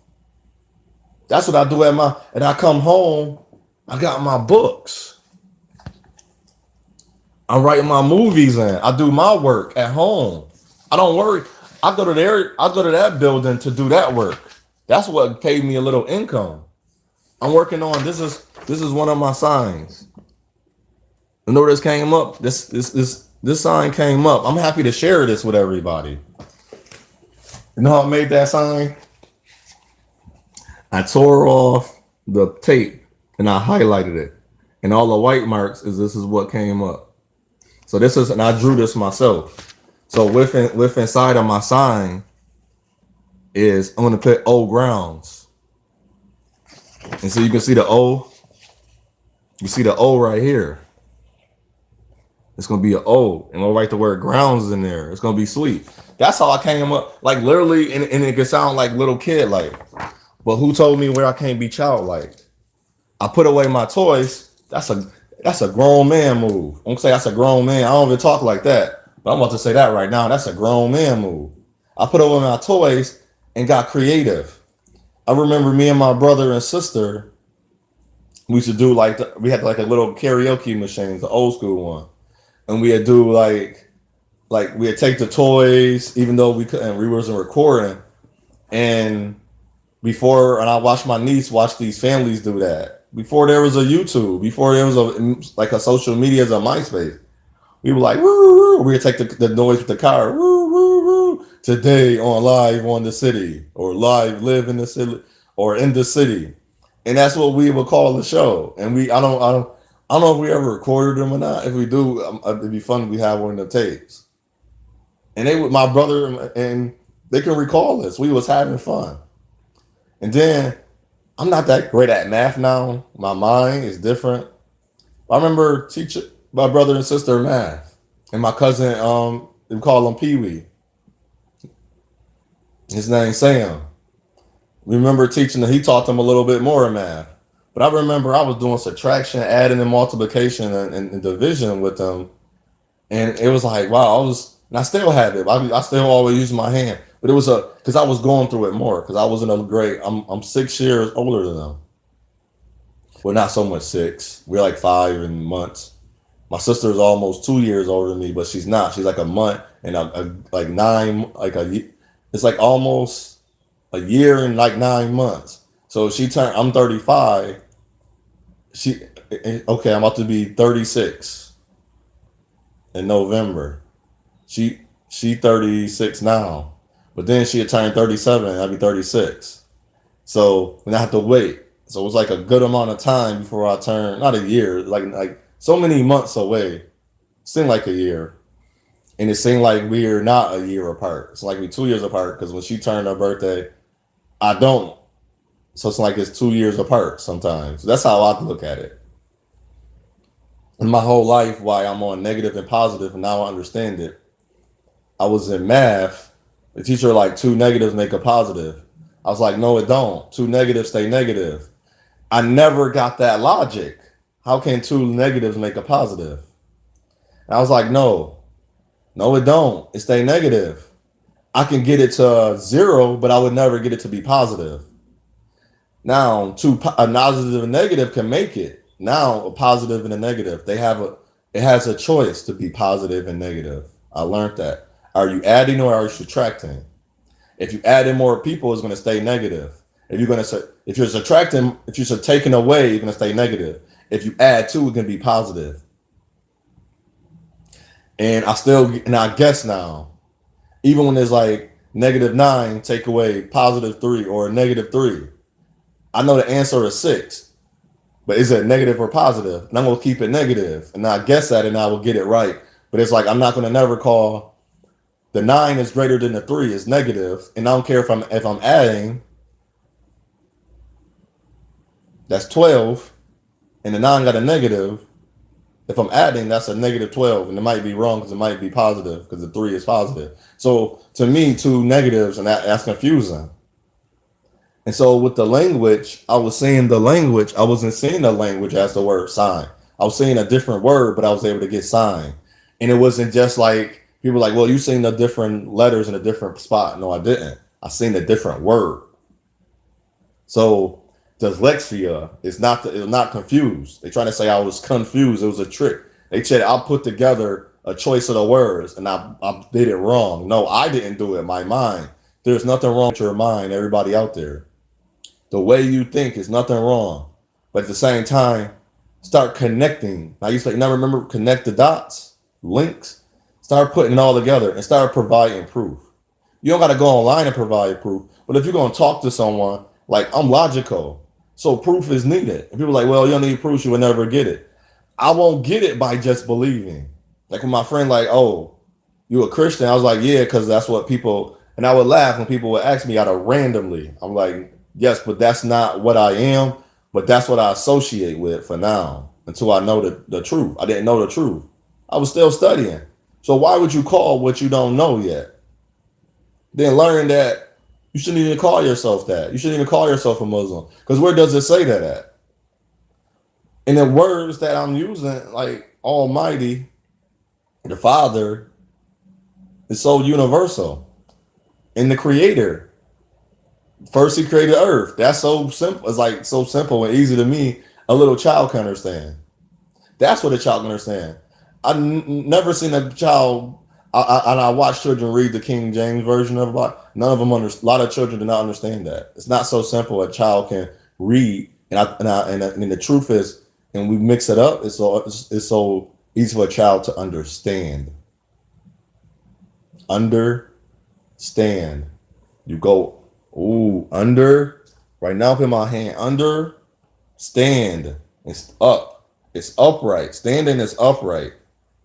That's what I do and I come home, I got my books. I'm writing my movies in. I do my work at home. I don't worry. I go to that building to do that work. That's what paid me a little income. I'm working on this is one of my signs. You know this came up? This sign came up. I'm happy to share this with everybody. You know how I made that sign? I tore off the tape and I highlighted it. And all the white marks this is what came up. So and I drew this myself. So with inside of my sign is I'm gonna put O grounds. And so you can see the O. You see the O right here. It's gonna be an O, and we'll write the word grounds in there. It's gonna be sweet. That's how I came up, like literally, and it could sound like little kid, like. But who told me where I can't be childlike? I put away my toys. That's a grown man move. I'm gonna say that's a grown man. I don't even talk like that, but I'm about to say that right now. That's a grown man move. I put away my toys and got creative. I remember me and my brother and sister. We used to do we had like a little karaoke machine, the old school one. And we'd do like we'd take the toys, even though we couldn't, we wasn't recording. And I watched my niece watch these families do that. Before there was a YouTube, before there was a social media as a MySpace, we were like, woo, woo. We'd take the noise with the car, woo, woo, woo. Today on Live on the City, or Live Live in the City, or In the City. And that's what we would call the show. And I don't know if we ever recorded them or not. If we do, it'd be fun if we have one of the tapes. And my brother, and they can recall this. We was having fun. And then I'm not that great at math now. My mind is different. I remember teaching my brother and sister math, and my cousin, we call him Pee Wee. His name's Sam. Remember teaching that he taught them a little bit more in math. But I remember I was doing subtraction, adding, and multiplication and division with them, and it was like, wow, and I still have it. I still always use my hand, but it was because I was going through it more because I was in a grade. I'm 6 years older than them. Well, not so much six. We're like 5 months. My sister is almost 2 years older than me, but she's not. She's like a month and like nine, it's like almost a year and like 9 months. So she turned. I'm 35. She okay. I'm about to be 36 in November. She she 36 now, but then she had turned 37. And I'd be 36. So and I have to wait. So it was like a good amount of time before I turned. Not a year, like so many months away. Seemed like a year, and it seemed like we're not a year apart. It's like we 2 years apart because when she turned her birthday, I don't. So it's like it's 2 years apart sometimes. That's how I look at it. And my whole life, why I'm on negative and positive, and now I understand it. I was in math. The teacher like two negatives make a positive. I was like, no, it don't. Two negatives stay negative. I never got that logic. How can two negatives make a positive? And I was like, no, it don't. It stay negative. I can get it to zero, but I would never get it to be positive. Now, a positive and negative can make it. Now, a positive and a negative, it has a choice to be positive and negative. I learned that. Are you adding or are you subtracting? If you add in more people, it's going to stay negative. If you're subtracting, if you're taking away, you're going to stay negative. If you add two, it's going to be positive. And I guess now, even when there's like -9, take away +3 or -3, I know the answer is 6. But is it negative or positive? And I'm gonna keep it negative, and I guess that, and I will get it right. But it's like I'm not gonna never call the 9 is greater than the 3 is negative, and I don't care if I'm adding. That's 12, and the 9 got a negative. If I'm adding, that's a -12, and it might be wrong because it might be positive because the 3 is positive. So to me, two negatives, and that's confusing. And so with the language, I was saying the language, I wasn't saying the language as the word sign. I was saying a different word, but I was able to get sign. And it wasn't just like people were like, well, you seen the different letters in a different spot. No, I didn't. I seen a different word. So dyslexia is not confused. They trying to say I was confused. It was a trick. They said I put together a choice of the words and I did it wrong. No, I didn't do it. My mind. There's nothing wrong with your mind, everybody out there. The way you think is nothing wrong. But at the same time, start connecting. I used to now remember connect the dots, links. Start putting it all together and start providing proof. You don't got to go online and provide proof. But if you're going to talk to someone, like I'm logical. So proof is needed. And people are like, well, you don't need proof, you will never get it. I won't get it by just believing. Like when my friend, like, oh, you a Christian? I was like, yeah, because that's what people, and I would laugh when people would ask me out of randomly. I'm like, yes, but that's not what I am, but that's what I associate with for now until I know the truth. I didn't know the truth. I was still studying. So why would you call what you don't know yet? Then learn that you shouldn't even call yourself that. You shouldn't even call yourself a Muslim. Because where does it say that at? And the words that I'm using, like Almighty, the Father, is so universal. And the Creator, first He created Earth. That's so simple. It's like so simple and easy to me. A little child can understand. That's what a child can understand. Never seen a child. And I watch children read the King James version of it. None of them a lot of children do not understand that. It's not so simple. A child can read, and the truth is, and we mix it up. It's so easy for a child to understand. Understand. You go, ooh, under. Right now, put my hand under. Stand. It's up. It's upright. Standing is upright.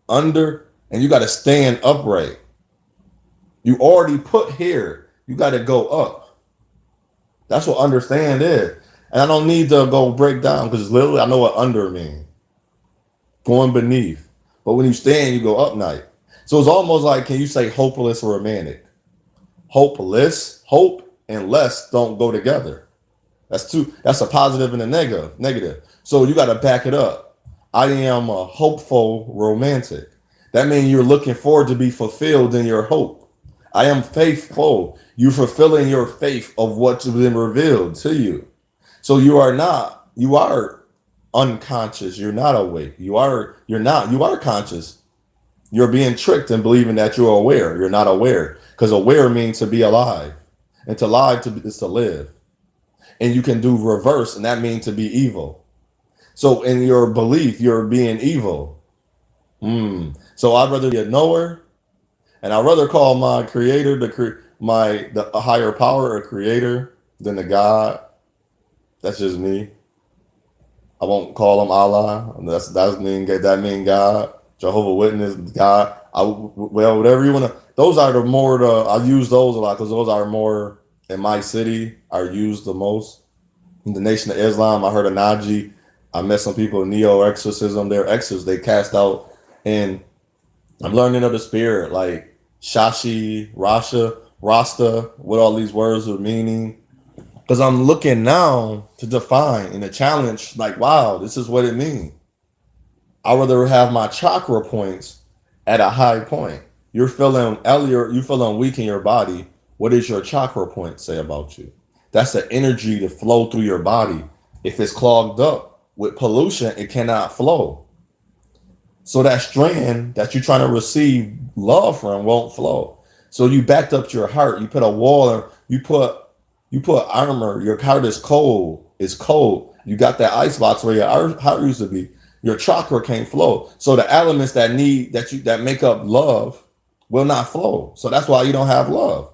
Under, and you got to stand upright. You already put here. You got to go up. That's what understand is. And I don't need to go break down because literally I know what under means. Going beneath. But when you stand, you go up night. So it's almost like, can you say hopeless romantic? hopeless. Hope and less don't go together. That's a positive and a negative. So you got to back it up. I am a hopeful romantic. That means you're looking forward to be fulfilled in your hope. I am faithful. You're fulfilling your faith of what's been revealed to you. So you are unconscious. You're not awake. You are conscious. You're being tricked in believing that you're aware. You're not aware. Because aware means to be alive. And to lie is to live. And you can do reverse, and that means to be evil. So in your belief, you're being evil. So I'd rather be a knower, and I'd rather call my creator the higher power a creator than a God. That's just me. I won't call him Allah. That mean God. Jehovah Witness, God. Well, whatever you want to. Those are the more the I use those a lot because those are more in my city are used the most. In the Nation of Islam, I heard of Naji. I met some people in neo exorcism. They're exorcists. They cast out, and I'm learning of the spirit like Shashi, Rasha, Rasta, what all these words are meaning. Because I'm looking now to define and to challenge, like, wow, this is what it means. I rather have my chakra points at a high point. You're feeling weak in your body. What does your chakra point say about you? That's the energy to flow through your body. If it's clogged up with pollution, it cannot flow. So that strand that you're trying to receive love from won't flow. So you backed up your heart. You put a wall, or you put armor. Your heart is cold. It's cold. You got that ice box where your heart used to be. Your chakra can't flow. So the elements that make up love will not flow. So that's why you don't have love.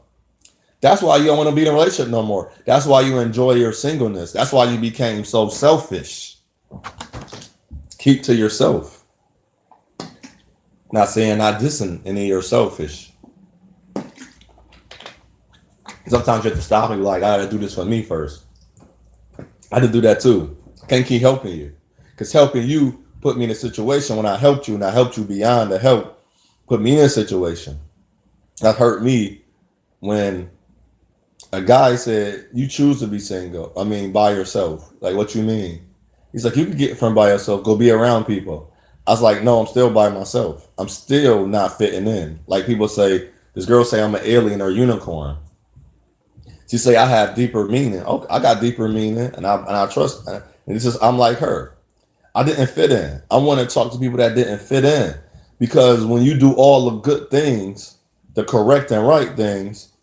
That's why you don't want to be in a relationship no more. That's why you enjoy your singleness. That's why you became so selfish. Keep to yourself. Not saying not dissing any you're selfish. Sometimes you have to stop and be like, I gotta do this for me first. I had to do that too. I can't keep helping you. Because helping you put me in a situation when I helped you and I helped you beyond the help, put me in a situation. That hurt me when a guy said, you choose to be single. I mean, by yourself. Like, what you mean? He's like, you can get from by yourself, go be around people. I was like, no, I'm still by myself. I'm still not fitting in. Like people say, this girl say I'm an alien or a unicorn. She say I have deeper meaning. Okay, I got deeper meaning, and I trust. And it's just I'm like her. I didn't fit in. I want to talk to people that didn't fit in, because when you do all the good things, the correct and right things,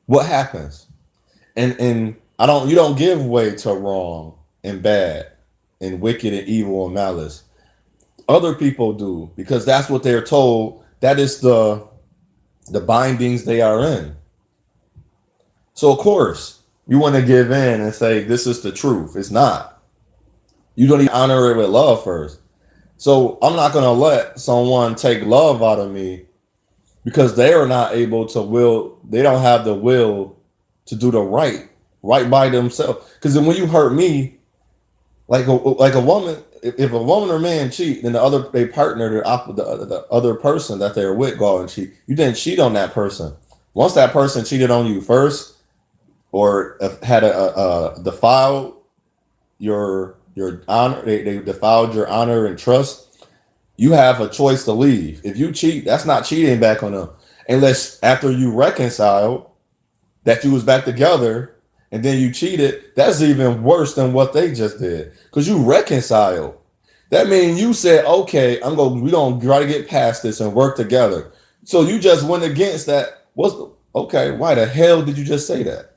what happens? And you don't give way to wrong and bad and wicked and evil and malice. Other people do, because that's what they're told. That is the bindings they are in. So of course you want to give in and say this is the truth. It's not. You don't even honor it with love first. So I'm not gonna let someone take love out of me because they are not able to will. They don't have the will to do the right by themselves. Because then when you hurt me, like a woman, if a woman or man cheat, then they partner, the other person that they're with go and cheat. You didn't cheat on that person. Once that person cheated on you first, or had a defiled your honor, they defiled your honor and trust. You have a choice to leave. If you cheat, that's not cheating back on them, unless after you reconciled that you was back together and then you cheated. That's even worse than what they just did, because you reconciled. That means you said, okay, we gonna try to get past this and work together. So you just went against that. Okay, why the hell did you just say that?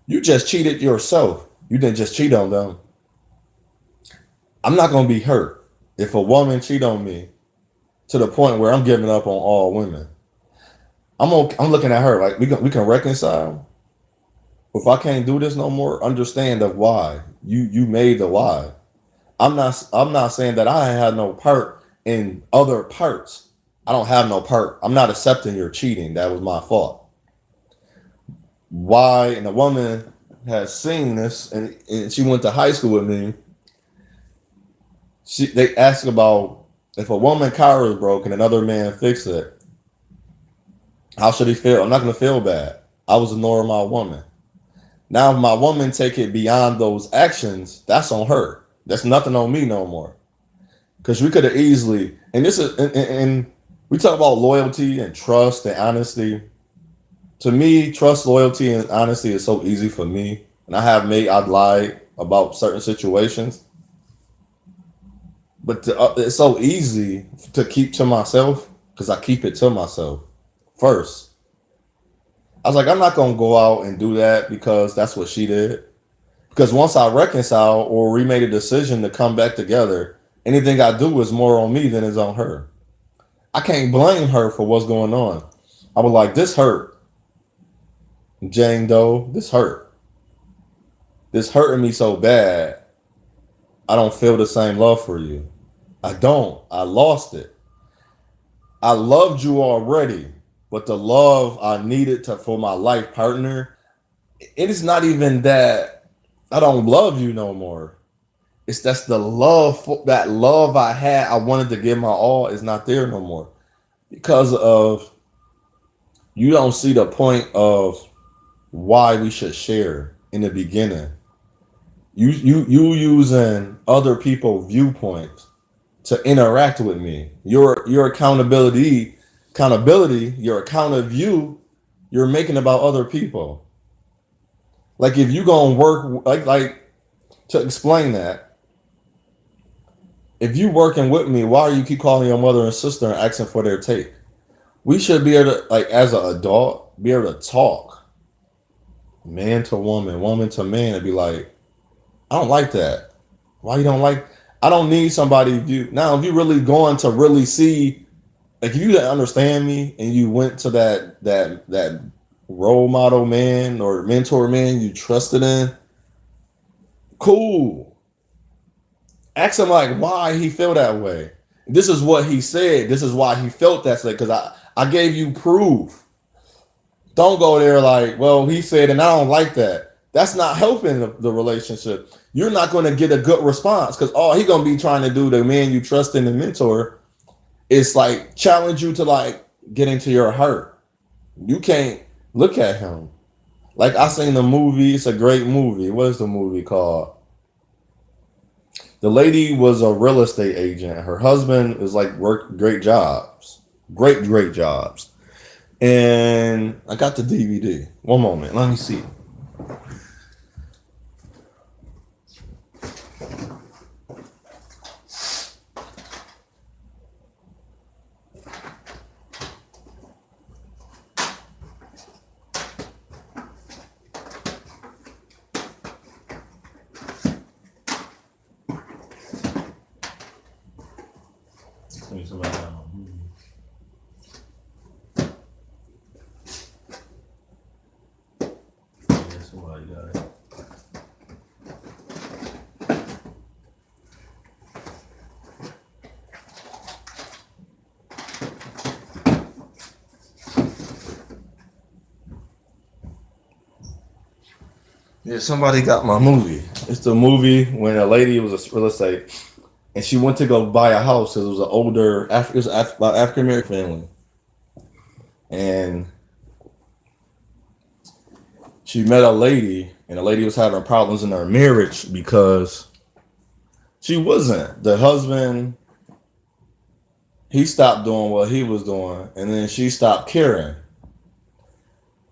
You just cheated yourself. You didn't just cheat on them. I'm not gonna be hurt if a woman cheat on me to the point where I'm giving up on all women. I'm looking at her like we can reconcile. If I can't do this no more, understand of why you made the why. I'm not saying that I had no part in other parts. I don't have no part. I'm not accepting your cheating. That was my fault. Why? And the woman has seen this, and she went to high school with me. They ask about if a woman car is broken, another man fix it. How should he feel? I'm not gonna feel bad. I was ignoring my woman. Now, if my woman take it beyond those actions, that's on her. That's nothing on me no more. Because we could have easily, and this is, and we talk about loyalty and trust and honesty. To me, trust, loyalty, and honesty is so easy for me. And I've lied about certain situations, but it's so easy to keep to myself because I keep it to myself first. I was like, I'm not gonna go out and do that because that's what she did. Because once I reconcile or we made a decision to come back together, anything I do is more on me than is on her. I can't blame her for what's going on. I was like, this hurt, Jane Doe. This hurt. This hurting me so bad. I don't feel the same love for you. I don't. I lost it. I loved you already, but the love I needed to for my life partner, it is not even that I don't love you no more. It's that's the love that love I had. I wanted to give my all is not there no more because of you don't see the point of why we should share in the beginning. You using other people's viewpoints to interact with me. Your accountability, your account of you, you're making about other people. Like if you gonna work like to explain that, if you working with me, why are you keep calling your mother and sister and asking for their take? We should be able to, like as an adult, be able to talk man to woman, woman to man, and be like, I don't like that. Why you don't like? I don't need somebody. If you now, if you really going to really see, like, if you didn't understand me and you went to that role model man or mentor man you trusted in, cool. Ask him like why he feel that way. This is what he said. This is why he felt that way. Because I gave you proof. Don't go there like, well, he said, and I don't like that. That's not helping the relationship. You're not going to get a good response because all he going to be trying to do, the man you trust in the mentor, is like challenge you to like get into your heart. You can't look at him. Like I seen the movie. It's a great movie. What is the movie called? The lady was a real estate agent. Her husband is like worked great jobs, great jobs. And I got the DVD. One moment, let me see. Yeah, somebody got my movie. It's the movie when a lady was a real estate and she went to go buy a house because it was an older African American family. And she met a lady, and the lady was having problems in her marriage because she wasn't. The husband, he stopped doing what he was doing, and then she stopped caring.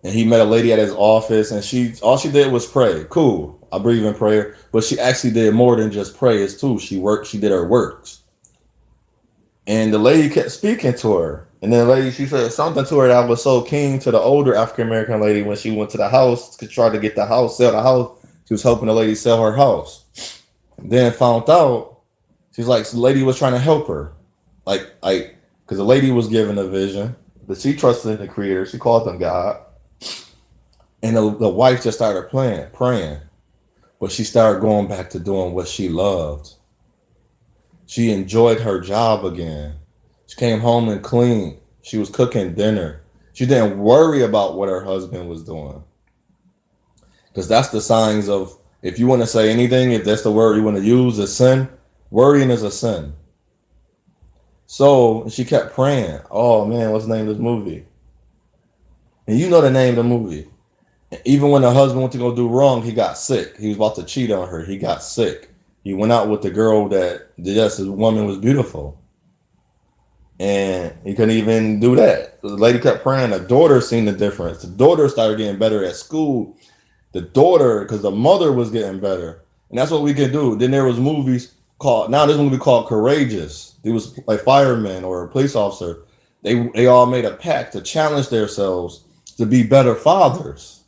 And he met a lady at his office, and all she did was pray. Cool, I believe in prayer, but she actually did more than just prayers too. She did her works, and the lady kept speaking to her. And then the lady, she said something to her that was so keen to the older African American lady when she went to the house to try to get the house, sell the house. She was hoping the lady sell her house. And then found out she's like the lady was trying to help her, because the lady was given a vision, but she trusted in the Creator. She called him God. And the wife just started praying, but she started going back to doing what she loved. She enjoyed her job again. She came home and cleaned. She was cooking dinner. She didn't worry about what her husband was doing. Because that's the signs of, if you want to say anything, if that's the word you want to use, is sin. Worrying is a sin. So she kept praying. Oh man, what's the name of this movie? And you know the name of the movie. Even when the husband went to go do wrong, he got sick. He was about to cheat on her. He got sick. He went out with the girl that, yes, the woman was beautiful. And he couldn't even do that. The lady kept praying. The daughter seen the difference. The daughter started getting better at school. The daughter, because the mother was getting better. And that's what we can do. Then there was movies called, now there's a movie called Courageous. It was like firemen or a police officer. They all made a pact to challenge themselves to be better fathers.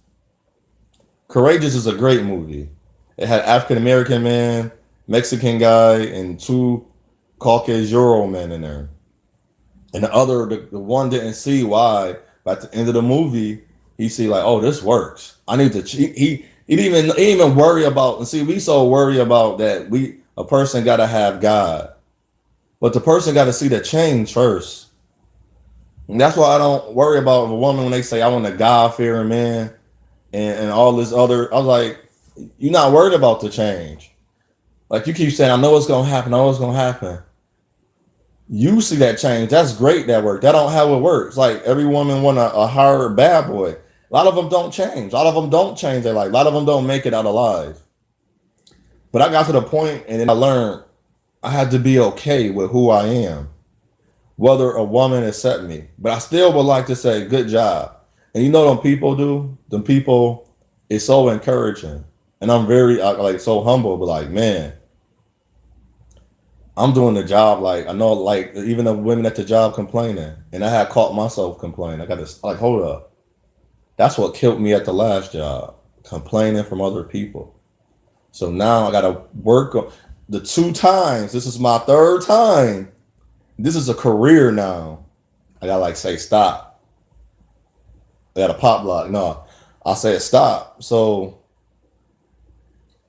Courageous is a great movie. It had African American man, Mexican guy, and two Caucasian Euro men in there. And the one didn't see why. But at the end of the movie, he see like, oh, this works. I need to. He didn't even worry about. And see, we so worry about that. A person got to have God, but the person got to see the change first. And that's why I don't worry about a woman when they say I want a God fearing man and all this other. I was like, you're not worried about the change. Like you keep saying, I know it's gonna happen. I know it's gonna happen. You see that change. That's great. That work. That don't how it works. Like every woman want a hard bad boy. A lot of them don't change. A lot of them don't change their life. A lot of them don't make it out alive. But I got to the point and then I learned I had to be okay with who I am, whether a woman accept me. But I still would like to say, good job. And you know what them people do? Them people is so encouraging. And I'm very like so humble, but like, man, I'm doing the job. Like I know, like even the women at the job complaining, and I had caught myself complaining. I got to like, hold up. That's what killed me at the last job, complaining from other people. So now I got to work on the 2 times. This is my 3rd time. This is a career now. I got to like say stop. I got a pop block. No, I said stop. So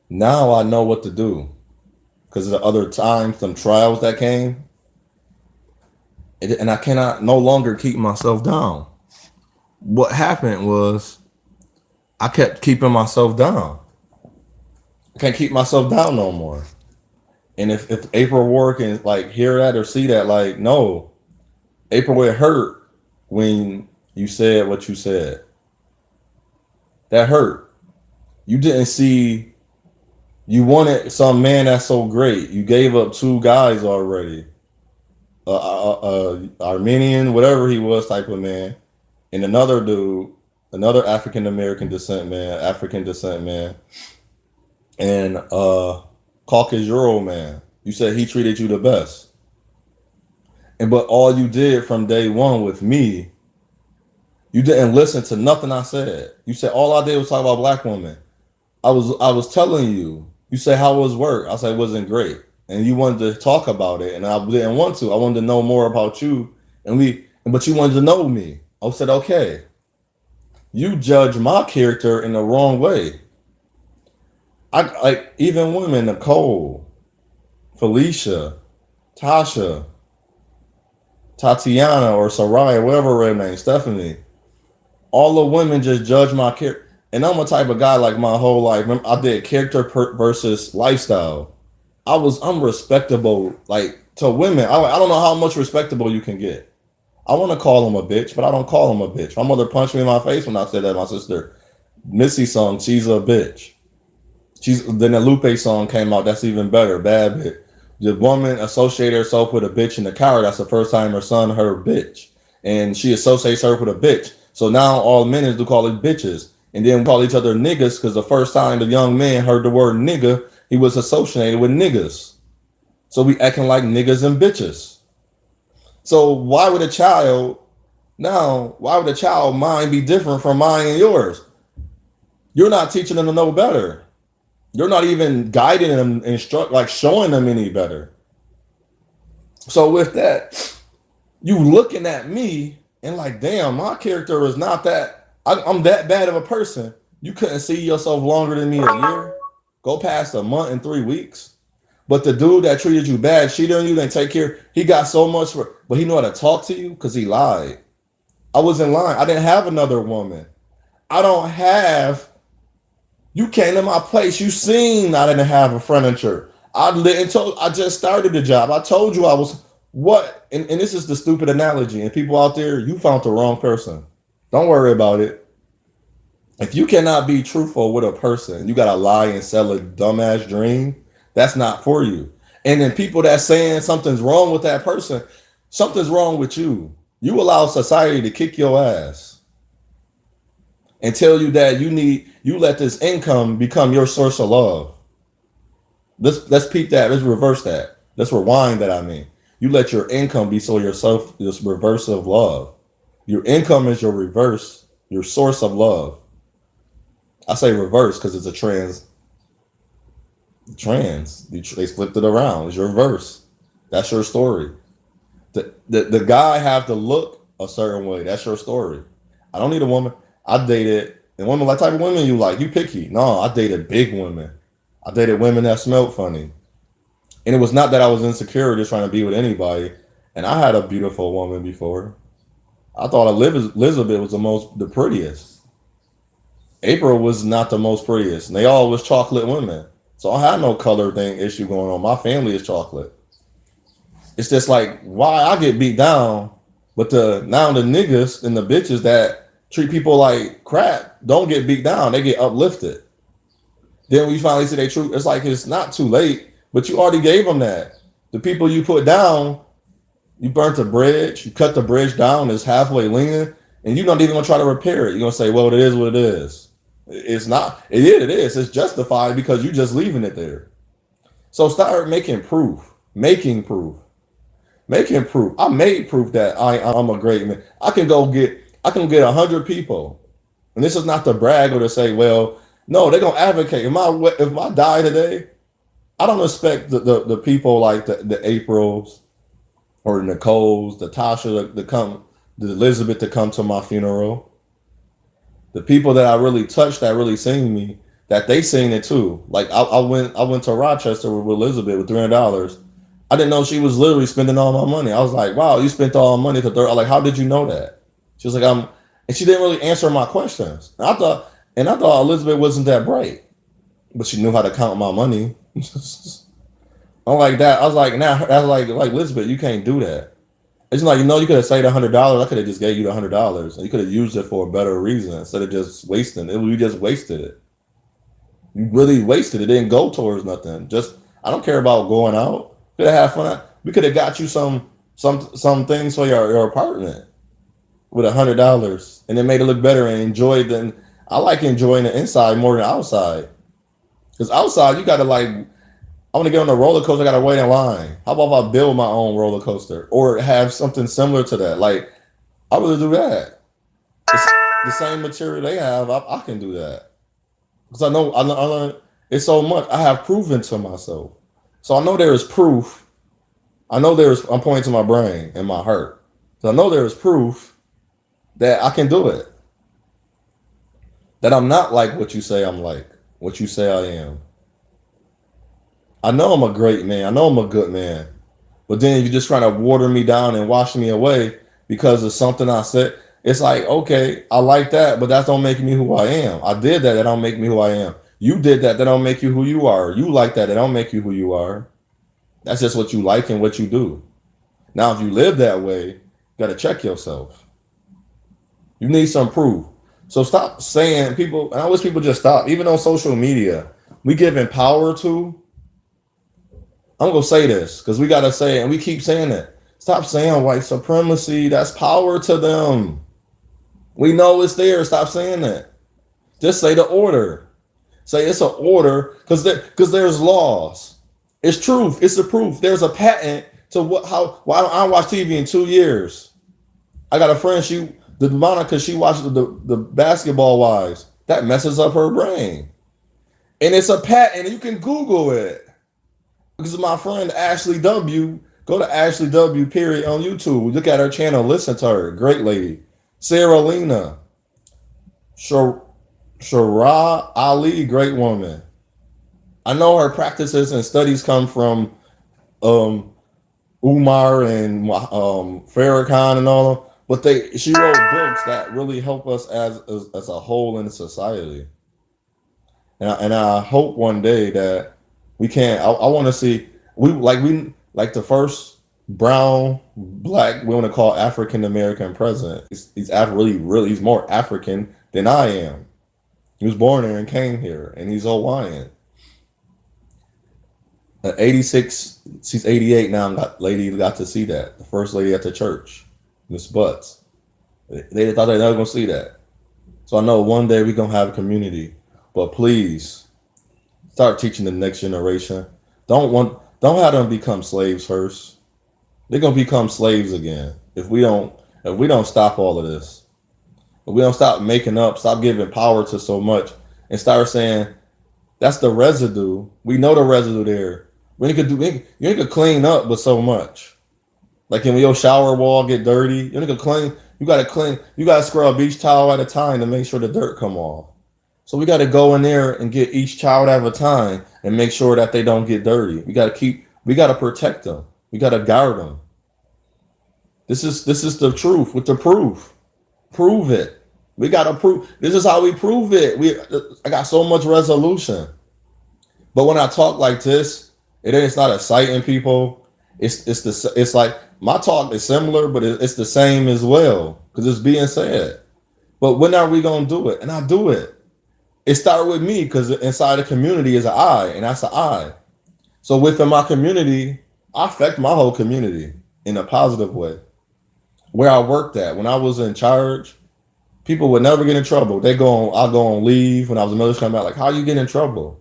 now I know what to do because the other times, some trials that came, and I cannot no longer keep myself down. What happened was I kept keeping myself down. I can't keep myself down no more. And if April Ward can like hear that or see that, like, no, April, it hurt when you said what you said. That hurt. You didn't see, you wanted some man that's so great. You gave up 2 guys already. Armenian, whatever he was, type of man, and another dude, another African descent man, and Caucasian Euro man. You said he treated you the best, and but all you did from day one with me, you didn't listen to nothing I said. You said all I did was talk about black women. I was telling you. You said how was work? I said it wasn't great, and you wanted to talk about it, and I didn't want to. I wanted to know more about you, but you wanted to know me. I said okay. You judge my character in the wrong way. I like even women, Nicole, Felicia, Tasha, Tatiana, or Soraya, whatever her name, Stephanie. All the women just judge my character. And I'm a type of guy like my whole life. I did character versus lifestyle. I'm respectable like to women. I don't know how much respectable you can get. I want to call them a bitch, but I don't call them a bitch. My mother punched me in my face when I said that. My sister Missy song, she's a bitch. Then the Lupe song came out. That's even better. Bad bitch. The woman associated herself with a bitch in the car. That's the first time her son heard bitch, and she associates her with a bitch. So now all men do call it bitches, and then we call each other niggas because the first time the young man heard the word nigga, he was associated with niggas. So we acting like niggas and bitches. So why would a child mind be different from mine and yours? You're not teaching them to know better. You're not even guiding them, showing them any better. So with that, you looking at me and like, damn, my character is not that. I'm that bad of a person. You couldn't see yourself longer than me a year. Go past a month and 3 weeks. But the dude that treated you bad, cheated on you, didn't take care. He got so much but he knew how to talk to you because he lied. I wasn't lying. I didn't have another woman. You came to my place. You seen I didn't have a furniture. I just started the job. I told you I was what? And this is the stupid analogy. And people out there, you found the wrong person. Don't worry about it. If you cannot be truthful with a person, you gotta lie and sell a dumbass dream. That's not for you. And then people that saying something's wrong with that person, something's wrong with you. You allow society to kick your ass and tell you that you let this income become your source of love. Let's peep that. Let's reverse that. Let's rewind that. I mean, you let your income be so yourself this reverse of love. Your income is your reverse, your source of love. I say reverse because it's a trans. They flipped it around. It's your reverse. That's your story. The guy have to look a certain way. That's your story. I don't need a woman. I dated and women like type of women you like. You picky. No, I dated big women. I dated women that smelled funny. And it was not that I was insecure just trying to be with anybody. And I had a beautiful woman before. I thought Elizabeth was the prettiest. April was not the most prettiest. And they all was chocolate women. So I had no color thing issue going on. My family is chocolate. It's just like why I get beat down, but now the niggas and the bitches that treat people like crap don't get beat down. They get uplifted. Then we finally see they truth. It's like it's not too late, but you already gave them that. The people you put down, you burnt the bridge, you cut the bridge down, it's halfway leaning, and you're not even gonna try to repair it. You're gonna say, well, it is what it is. It's not, it is. It's justified because you're just leaving it there. So start making proof. Making proof. I made proof that I'm a great man. I can get 100 people. And this is not to brag or to say, well, no, they're gonna advocate. If I die today, I don't expect the people like the Aprils or the Nicoles, the Tasha to come, the Elizabeth to come to my funeral. The people that I really touched that really sing me, that they sing it too. Like I went to Rochester with Elizabeth with $300. I didn't know she was literally spending all my money. I was like, wow, you spent all my money to third. Like, how did you know that? She was like, and she didn't really answer my questions. And I thought Elizabeth wasn't that bright, but she knew how to count my money. I'm like that. I was like, now that's like Elizabeth, you can't do that. It's like you could have saved $100. I could have just gave you the $100, and you could have used it for a better reason instead of just wasting it. You just wasted it. You really wasted it. It didn't go towards nothing. Just I don't care about going out. Could have had fun. We could have got you some things for your apartment with $100, and it made it look better and enjoyed. Then I like enjoying the inside more than outside. Because outside you gotta like I want to get on a roller coaster. I got to wait in line. How about if I build my own roller coaster or have something similar to that? Like, I would do that. It's the same material they have. I can do that because I learned it's so much. I have proven to myself, so I know there is proof. I know there is. I'm pointing to my brain and my heart. So I know there is proof that I can do it. That I'm not like what you say I'm like. What you say I am. I know I'm a great man. I know I'm a good man. But then you're just trying to water me down and wash me away because of something I said. It's like, okay, I like that, but that don't make me who I am. I did that. That don't make me who I am. You did that. That don't make you who you are. You like that. That don't make you who you are. That's just what you like and what you do. Now, if you live that way, you got to check yourself. You need some proof. So stop saying people, and I wish people just stop. Even on social media, we giving power to. I'm gonna say this because we gotta say it, and we keep saying it. Stop saying white supremacy. That's power to them. We know it's there. Stop saying that. Just say the order. Say it's an order because there's laws. It's truth. It's the proof. There's a patent to why I don't watch TV in 2 years. I got a friend. The Monica. She watches the Basketball Wives. That messes up her brain, and it's a patent. You can Google it. Because my friend Ashley W. Go to Ashley W. Period on YouTube. Look at her channel. Listen to her. Great lady. Sarah Lena. Shara Ali. Great woman. I know her practices and studies come from Umar and Farrakhan and all them. But she wrote books that really help us as a whole in society. And I hope one day that we can. I want to see we like the first brown, black, we want to call African American president. He's more African than I am. He was born here and came here, and he's Hawaiian. 86, she's 88 now. Lady got to see that. The first lady at the church, Miss Butts. They thought they never gonna see that. So I know one day we're gonna have a community. But please start teaching the next generation. Don't have them become slaves first. They're gonna become slaves again if we don't stop all of this. If we don't stop making up, stop giving power to so much, and start saying that's the residue. We know the residue there. You could clean up with so much. Like when your shower wall get dirty, you need to clean. You gotta scrub each towel at a time to make sure the dirt come off. So we gotta go in there and get each child at a time and make sure that they don't get dirty. We gotta protect them. We gotta guard them. This is the truth with the proof. Prove it. We gotta prove. This is how we prove it. I got so much resolution. But when I talk like this, it's not exciting people. It's like my talk is similar, but it's the same as well because it's being said. But when are we gonna do it? And I do it. It started with me because inside the community is an I, and that's an I. So within my community, I affect my whole community in a positive way. Where I worked at, when I was in charge, people would never get in trouble. I'll go on leave when I was in the military. Come out like, how you get in trouble?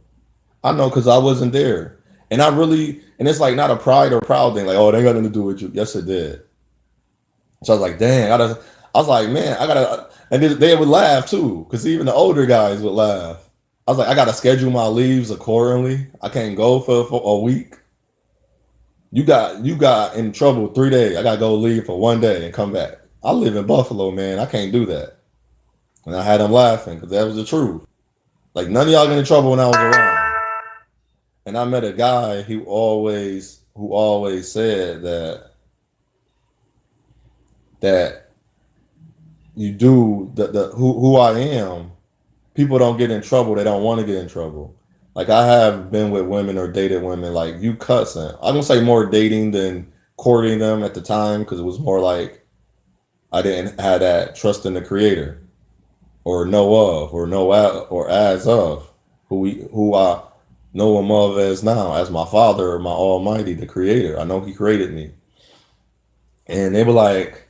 I know because I wasn't there. And it's like not a pride or proud thing. Like, oh, they got nothing to do with you. Yes, it did. So I was like, dang, I was like, man, and they would laugh too, because even the older guys would laugh. I was like, I gotta schedule my leaves accordingly. I can't go for a week. You got in trouble 3 days. I gotta go leave for 1 day and come back. I live in Buffalo, man. I can't do that. And I had them laughing because that was the truth. Like none of y'all get in trouble when I was around. And I met a guy who always said that you do the who I am, people don't get in trouble. They don't want to get in trouble. Like I have been with women or dated women, like you cussing. I'm gonna say more dating than courting them at the time because it was more like I didn't have that trust in the creator or know of or know or as of who I know him of as now, as my father or my almighty, the creator. I know he created me. And they were like,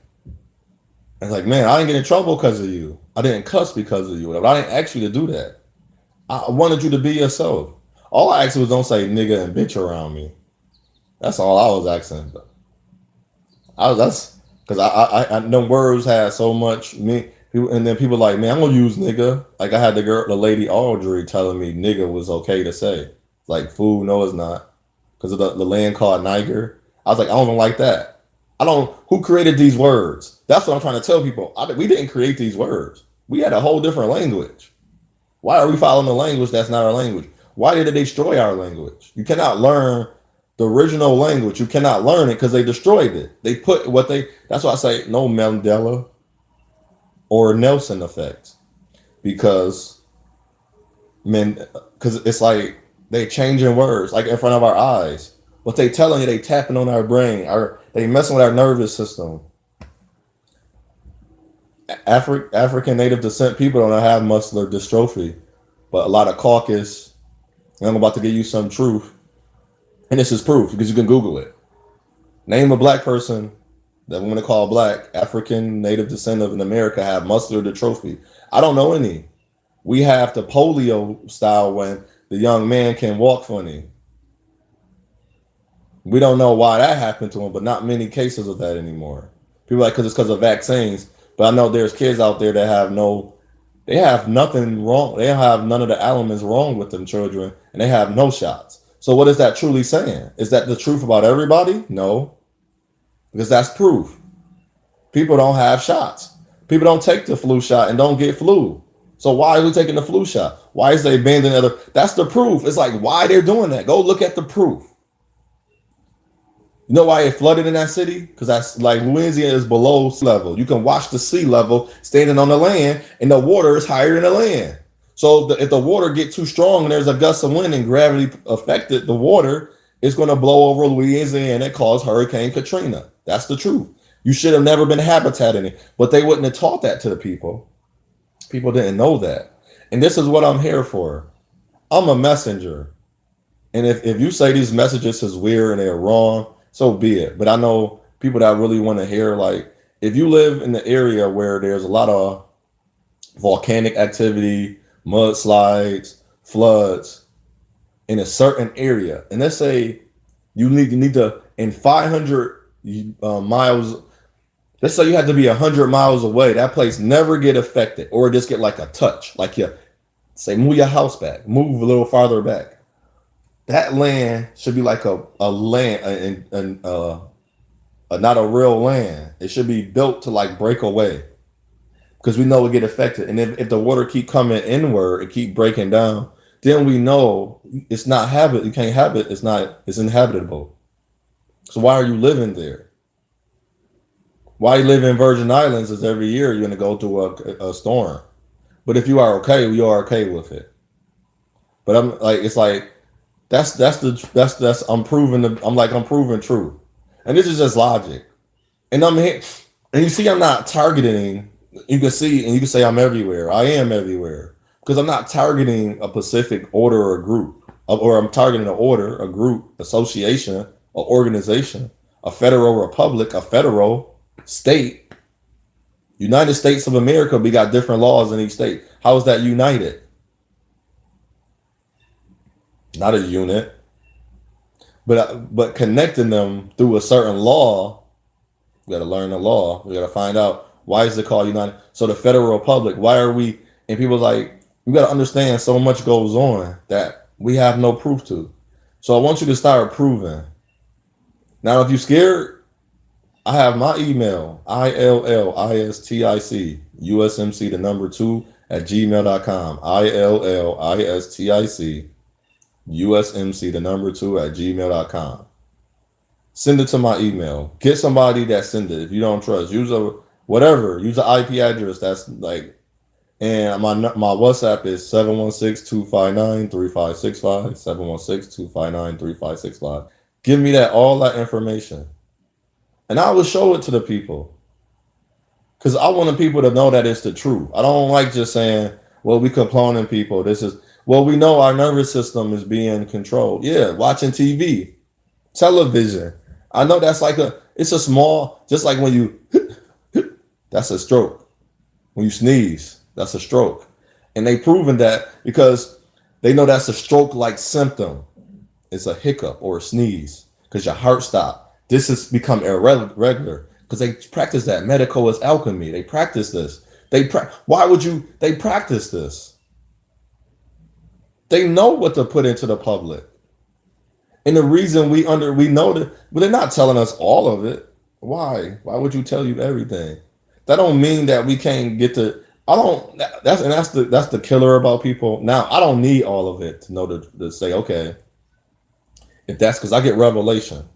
I was like, man, I didn't get in trouble because of you. I didn't cuss because of you. I didn't ask you to do that. I wanted you to be yourself. All I asked was don't say nigga and bitch around me. That's all I was asking. That's because I them words had so much me. And then people like, man, I'm gonna use nigga. Like I had the lady Audrey telling me nigga was okay to say. Like food, no, it's not. Because of the land called Niger. I was like, I don't even like that. Who created these words? That's what I'm trying to tell people. We didn't create these words. We had a whole different language. Why are we following a language that's not our language? Why did they destroy our language? You cannot learn the original language. You cannot learn it because they destroyed it. They put that's why I say no Mandela or Nelson effect. Because it's like they changing words like in front of our eyes. What they telling you, they tapping on our brain, they messing with our nervous system. African native descent people don't have muscular dystrophy, but a lot of Caucasus. And I'm about to give you some truth, and this is proof because you can Google it. Name a black person that we want to call black, African native descent in America have muscular dystrophy. I don't know any. We have the polio style when the young man can walk funny. We don't know why that happened to him, but not many cases of that anymore. People are like, because it's because of vaccines. But I know there's kids out there that they have nothing wrong. They have none of the elements wrong with them children, and they have no shots. So what is that truly saying? Is that the truth about everybody? No, because that's proof. People don't have shots. People don't take the flu shot and don't get flu. So why are we taking the flu shot? Why is they abandoning other? That's the proof. It's like why they're doing that. Go look at the proof. You know why it flooded in that city? Because that's like Louisiana is below sea level. You can watch the sea level standing on the land, and the water is higher than the land. So if the water get too strong and there's a gust of wind and gravity affected the water, It's going to blow over Louisiana and cause Hurricane Katrina. That's the truth. You should have never been habitating it, but they wouldn't have taught that to the people. People didn't know that. And this is what I'm here for. I'm a messenger. And if you say these messages is weird and they're wrong, so be it. But I know people that really want to hear, like, if you live in the area where there's a lot of volcanic activity, mudslides, floods in a certain area, and let's say you need to in 500 miles. Let's say you have to be 100 miles away. That place never get affected, or just get like a touch, like you say, move your house back, move a little farther back. That land should be like a land, not a real land. It should be built to like break away because we know it get affected. And if the water keep coming inward and keep breaking down, then we know it's not habit. You can't have it. It's inhabitable. So why are you living there? Why you live in Virgin Islands is every year you're going to go through a storm. But if you are okay, you are okay with it. But I'm like, it's like, that's I'm proving I'm proving true. And this is just logic. And I'm here, and you see I'm not targeting. You can see, and you can say I'm everywhere. I am everywhere because I'm not targeting a specific order or group, or I'm targeting an order, a group, association, an organization, a federal republic, a federal state. United States of America, we got different laws in each state. How is that united? Not a unit, but connecting them through a certain law. We got to learn the law. We got to find out why is it called United. So the Federal Republic. Why are we? And people like, you got to understand so much goes on that we have no proof to. So I want you to start proving. Now, if you're scared, I have my email, ILLISTIC, the number 2 at gmail.com. ILLISTIC, the number 2 at gmail.com. Send it to my email. Get somebody that send it. If you don't trust, use an IP address that's like, and my WhatsApp is 716-259-3565, 716-259-3565. Give me all that information. And I will show it to the people. Because I want the people to know that it's the truth. I don't like just saying, well, we cloning people. We know our nervous system is being controlled. Yeah, watching TV, television. I know that's it's a small, just like when you, that's a stroke. When you sneeze, that's a stroke. And they proven that because they know that's a stroke-like symptom. It's a hiccup or a sneeze because your heart stopped. This has become irregular because they practice that. Medical is alchemy. They practice this. Why would they practice this? They know what to put into the public. And the reason we know that, but they're not telling us all of it. Why? Why would you tell you everything? That don't mean that we can't get to. That's the killer about people. Now I don't need all of it to know to say, okay, if that's because I get revelation.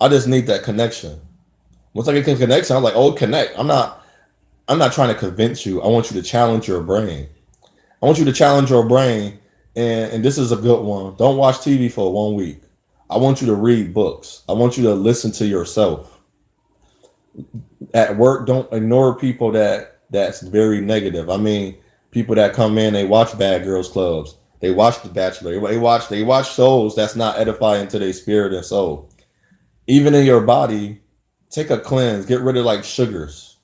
I just need that connection. Once I get connection, I'm like, oh, connect. I'm not trying to convince you. I want you to challenge your brain. I want you to challenge your brain. And this is a good one. Don't watch TV for 1 week. I want you to read books. I want you to listen to yourself. At work, don't ignore people that's very negative. I mean, people that come in, they watch Bad Girls Clubs. They watch The Bachelor. They watch shows that's not edifying to their spirit and soul. Even in your body, take a cleanse. Get rid of like sugars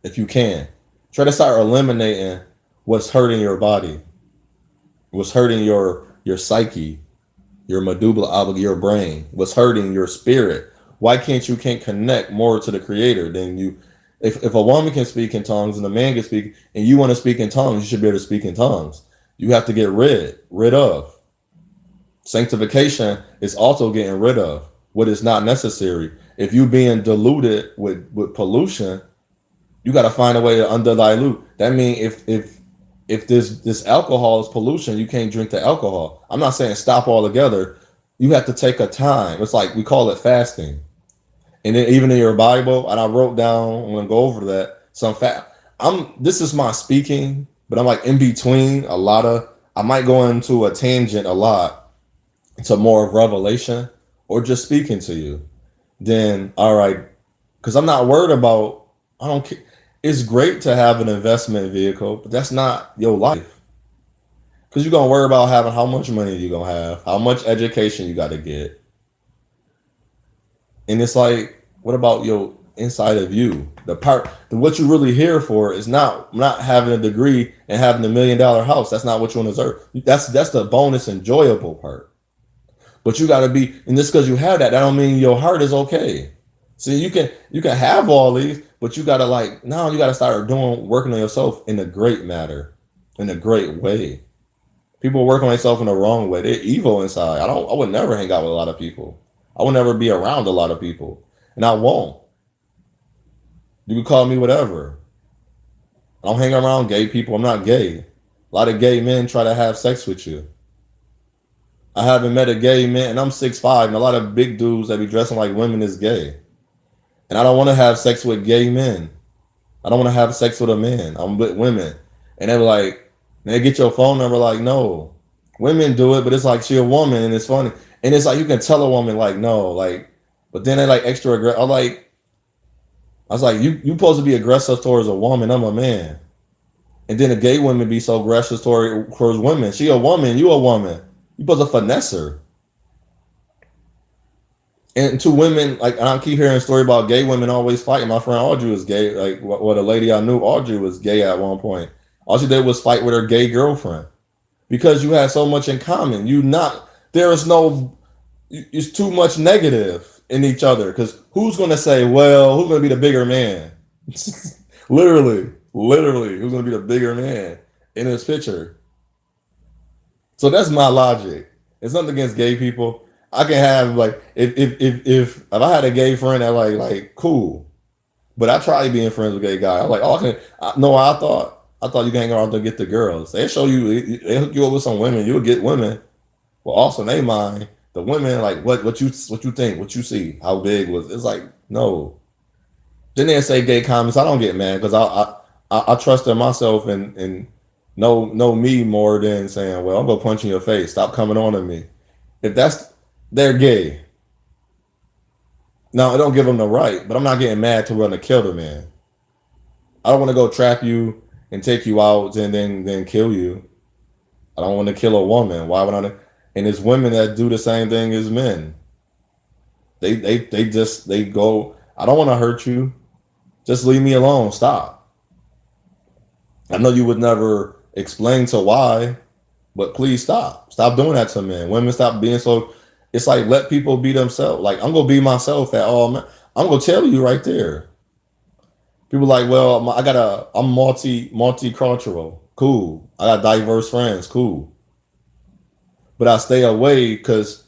if you can. Try to start eliminating what's hurting your body. What's hurting your psyche, your medulla oblongata, your brain? What's hurting your spirit? Why can't connect more to the Creator than you? If a woman can speak in tongues and a man can speak, and you want to speak in tongues, you should be able to speak in tongues. You have to get rid of. Sanctification is also getting rid of what is not necessary. If you being diluted with pollution, you got to find a way to under-dilute. That means if this alcohol is pollution, you can't drink the alcohol. I'm not saying stop altogether. You have to take a time. It's like we call it fasting. And then even in your Bible, and I wrote down, I'm gonna go over that. This is my speaking, but I'm like in between a lot of. I might go into a tangent a lot to more of revelation or just speaking to you, then all right, because I'm not worried about. I don't care. It's great to have an investment vehicle, but that's not your life. Because you're gonna worry about having how much money you're gonna have, how much education you got to get, and it's like, what about your inside of you? What you're really here for is not having a degree and having $1 million house. That's not what you want to deserve. That's the bonus, enjoyable part. But you got to be, and just because you have that, that don't mean your heart is okay. See, you can have all these, but you gotta like now you gotta start working on yourself in a great matter, in a great way. People work on themselves in the wrong way. They're evil inside. I would never hang out with a lot of people. I would never be around a lot of people. And I won't. You can call me whatever. I don't hang around gay people. I'm not gay. A lot of gay men try to have sex with you. I haven't met a gay man, and I'm 6'5", and a lot of big dudes that be dressing like women is gay. And I don't want to have sex with gay men. I don't want to have sex with a man. I'm with women. And they were like, they get your phone number, like, no. Women do it, but it's like she a woman and it's funny. And it's like you can tell a woman like no, like, but then they like extra aggressive. I was like, you supposed to be aggressive towards a woman. I'm a man. And then the gay women be so aggressive towards women. She a woman, you a woman. You supposed to finesse her. And two women, like I keep hearing a story about gay women always fighting. My friend Audrey was gay. Like what a lady I knew, Audrey was gay at one point. All she did was fight with her gay girlfriend because you had so much in common. You not there is no. It's too much negative in each other because who's going to say, well, who's going to be the bigger man? literally, who's going to be the bigger man in this picture? So that's my logic. It's nothing against gay people. I can have like if I had a gay friend that like cool, but I tried being friends with a gay guy. I'm like, oh, no, I thought you can hang around to get the girls. They show you, they hook you up with some women, you'll get women. Well, also they mind the women like what you think, what you see, how big was it's like no. Then they say gay comments. I don't get mad because I trust in myself and know me more than saying, well, I'm gonna punch in your face. Stop coming on to me. If that's they're gay. Now I don't give them the right, but I'm not getting mad to run to kill the man. I don't want to go trap you and take you out and then kill you. I don't want to kill a woman. Why would I? And it's women that do the same thing as men. They go. I don't want to hurt you. Just leave me alone. Stop. I know you would never explain to why, but please stop. Stop doing that to men. Women, stop being so. It's like let people be themselves. Like I'm gonna be myself at all. I'm gonna tell you right there. People like, well, I'm multicultural. Cool. I got diverse friends. Cool. But I stay away because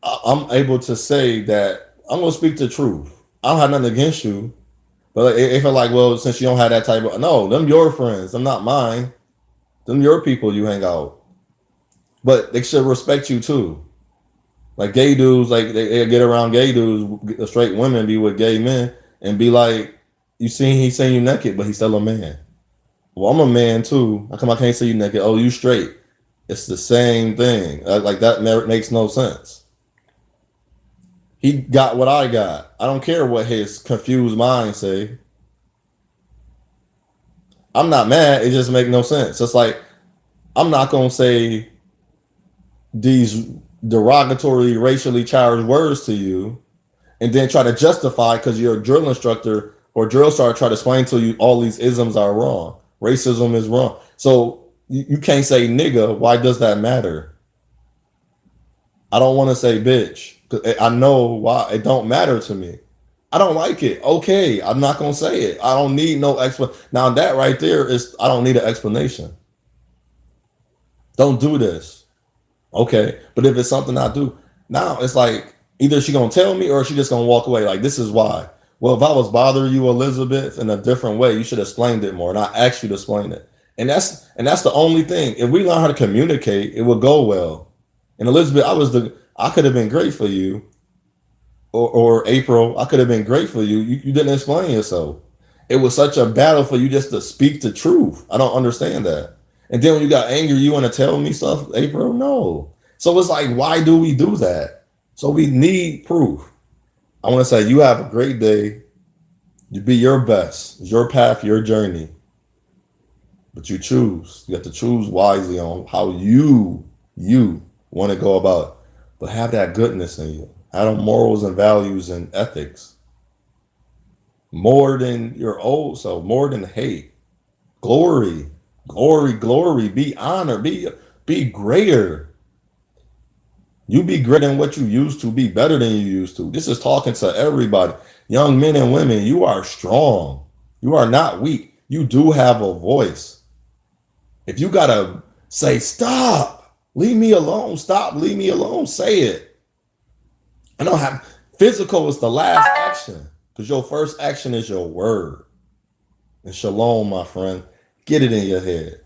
I'm able to say that I'm gonna speak the truth. I don't have nothing against you, but it felt like, well, since you don't have that type of no, them your friends, them not mine. Them your people you hang out, but they should respect you too. Like gay dudes, like they get around gay dudes, straight women be with gay men and be like, you seen he seen you naked, but he's still a man. Well, I'm a man too. How come I can't see you naked? Oh, you straight. It's the same thing. Like that makes no sense. He got what I got. I don't care what his confused mind say. I'm not mad. It just make no sense. It's like I'm not gonna say these derogatory, racially charged words to you, and then try to justify because you're a drill instructor or drill sergeant try to explain to you all these isms are wrong. Racism is wrong. So you can't say nigga. Why does that matter? I don't want to say bitch. I know why it don't matter to me. I don't like it. Okay, I'm not gonna say it. I don't need no explanation. Now that right there is I don't need an explanation. Don't do this. Okay, but if it's something I do, now it's like either she gonna tell me or she just gonna walk away. Like this is why. Well, if I was bothering you, Elizabeth, in a different way, you should have explained it more, and I asked you to explain it. And that's the only thing. If we learn how to communicate, it will go well. And Elizabeth, I could have been great for you, or April, I could have been great for you. You didn't explain yourself. It was such a battle for you just to speak the truth. I don't understand that. And then when you got angry, you want to tell me stuff, April? No. So it's like, why do we do that? So we need proof. I want to say you have a great day. You be your best. It's your path, your journey. But you choose. You have to choose wisely on how you want to go about it. But have that goodness in you. Have the morals and values and ethics. More than your old self, more than hate. Glory. Glory, glory. Be honored. Be greater. You be greater than what you used to, be better than you used to. This is talking to everybody. Young men and women, you are strong. You are not weak. You do have a voice. If you gotta say, stop, leave me alone, stop, leave me alone, say it. I don't have physical is the last action. Because your first action is your word. And shalom, my friend. Get it in your head.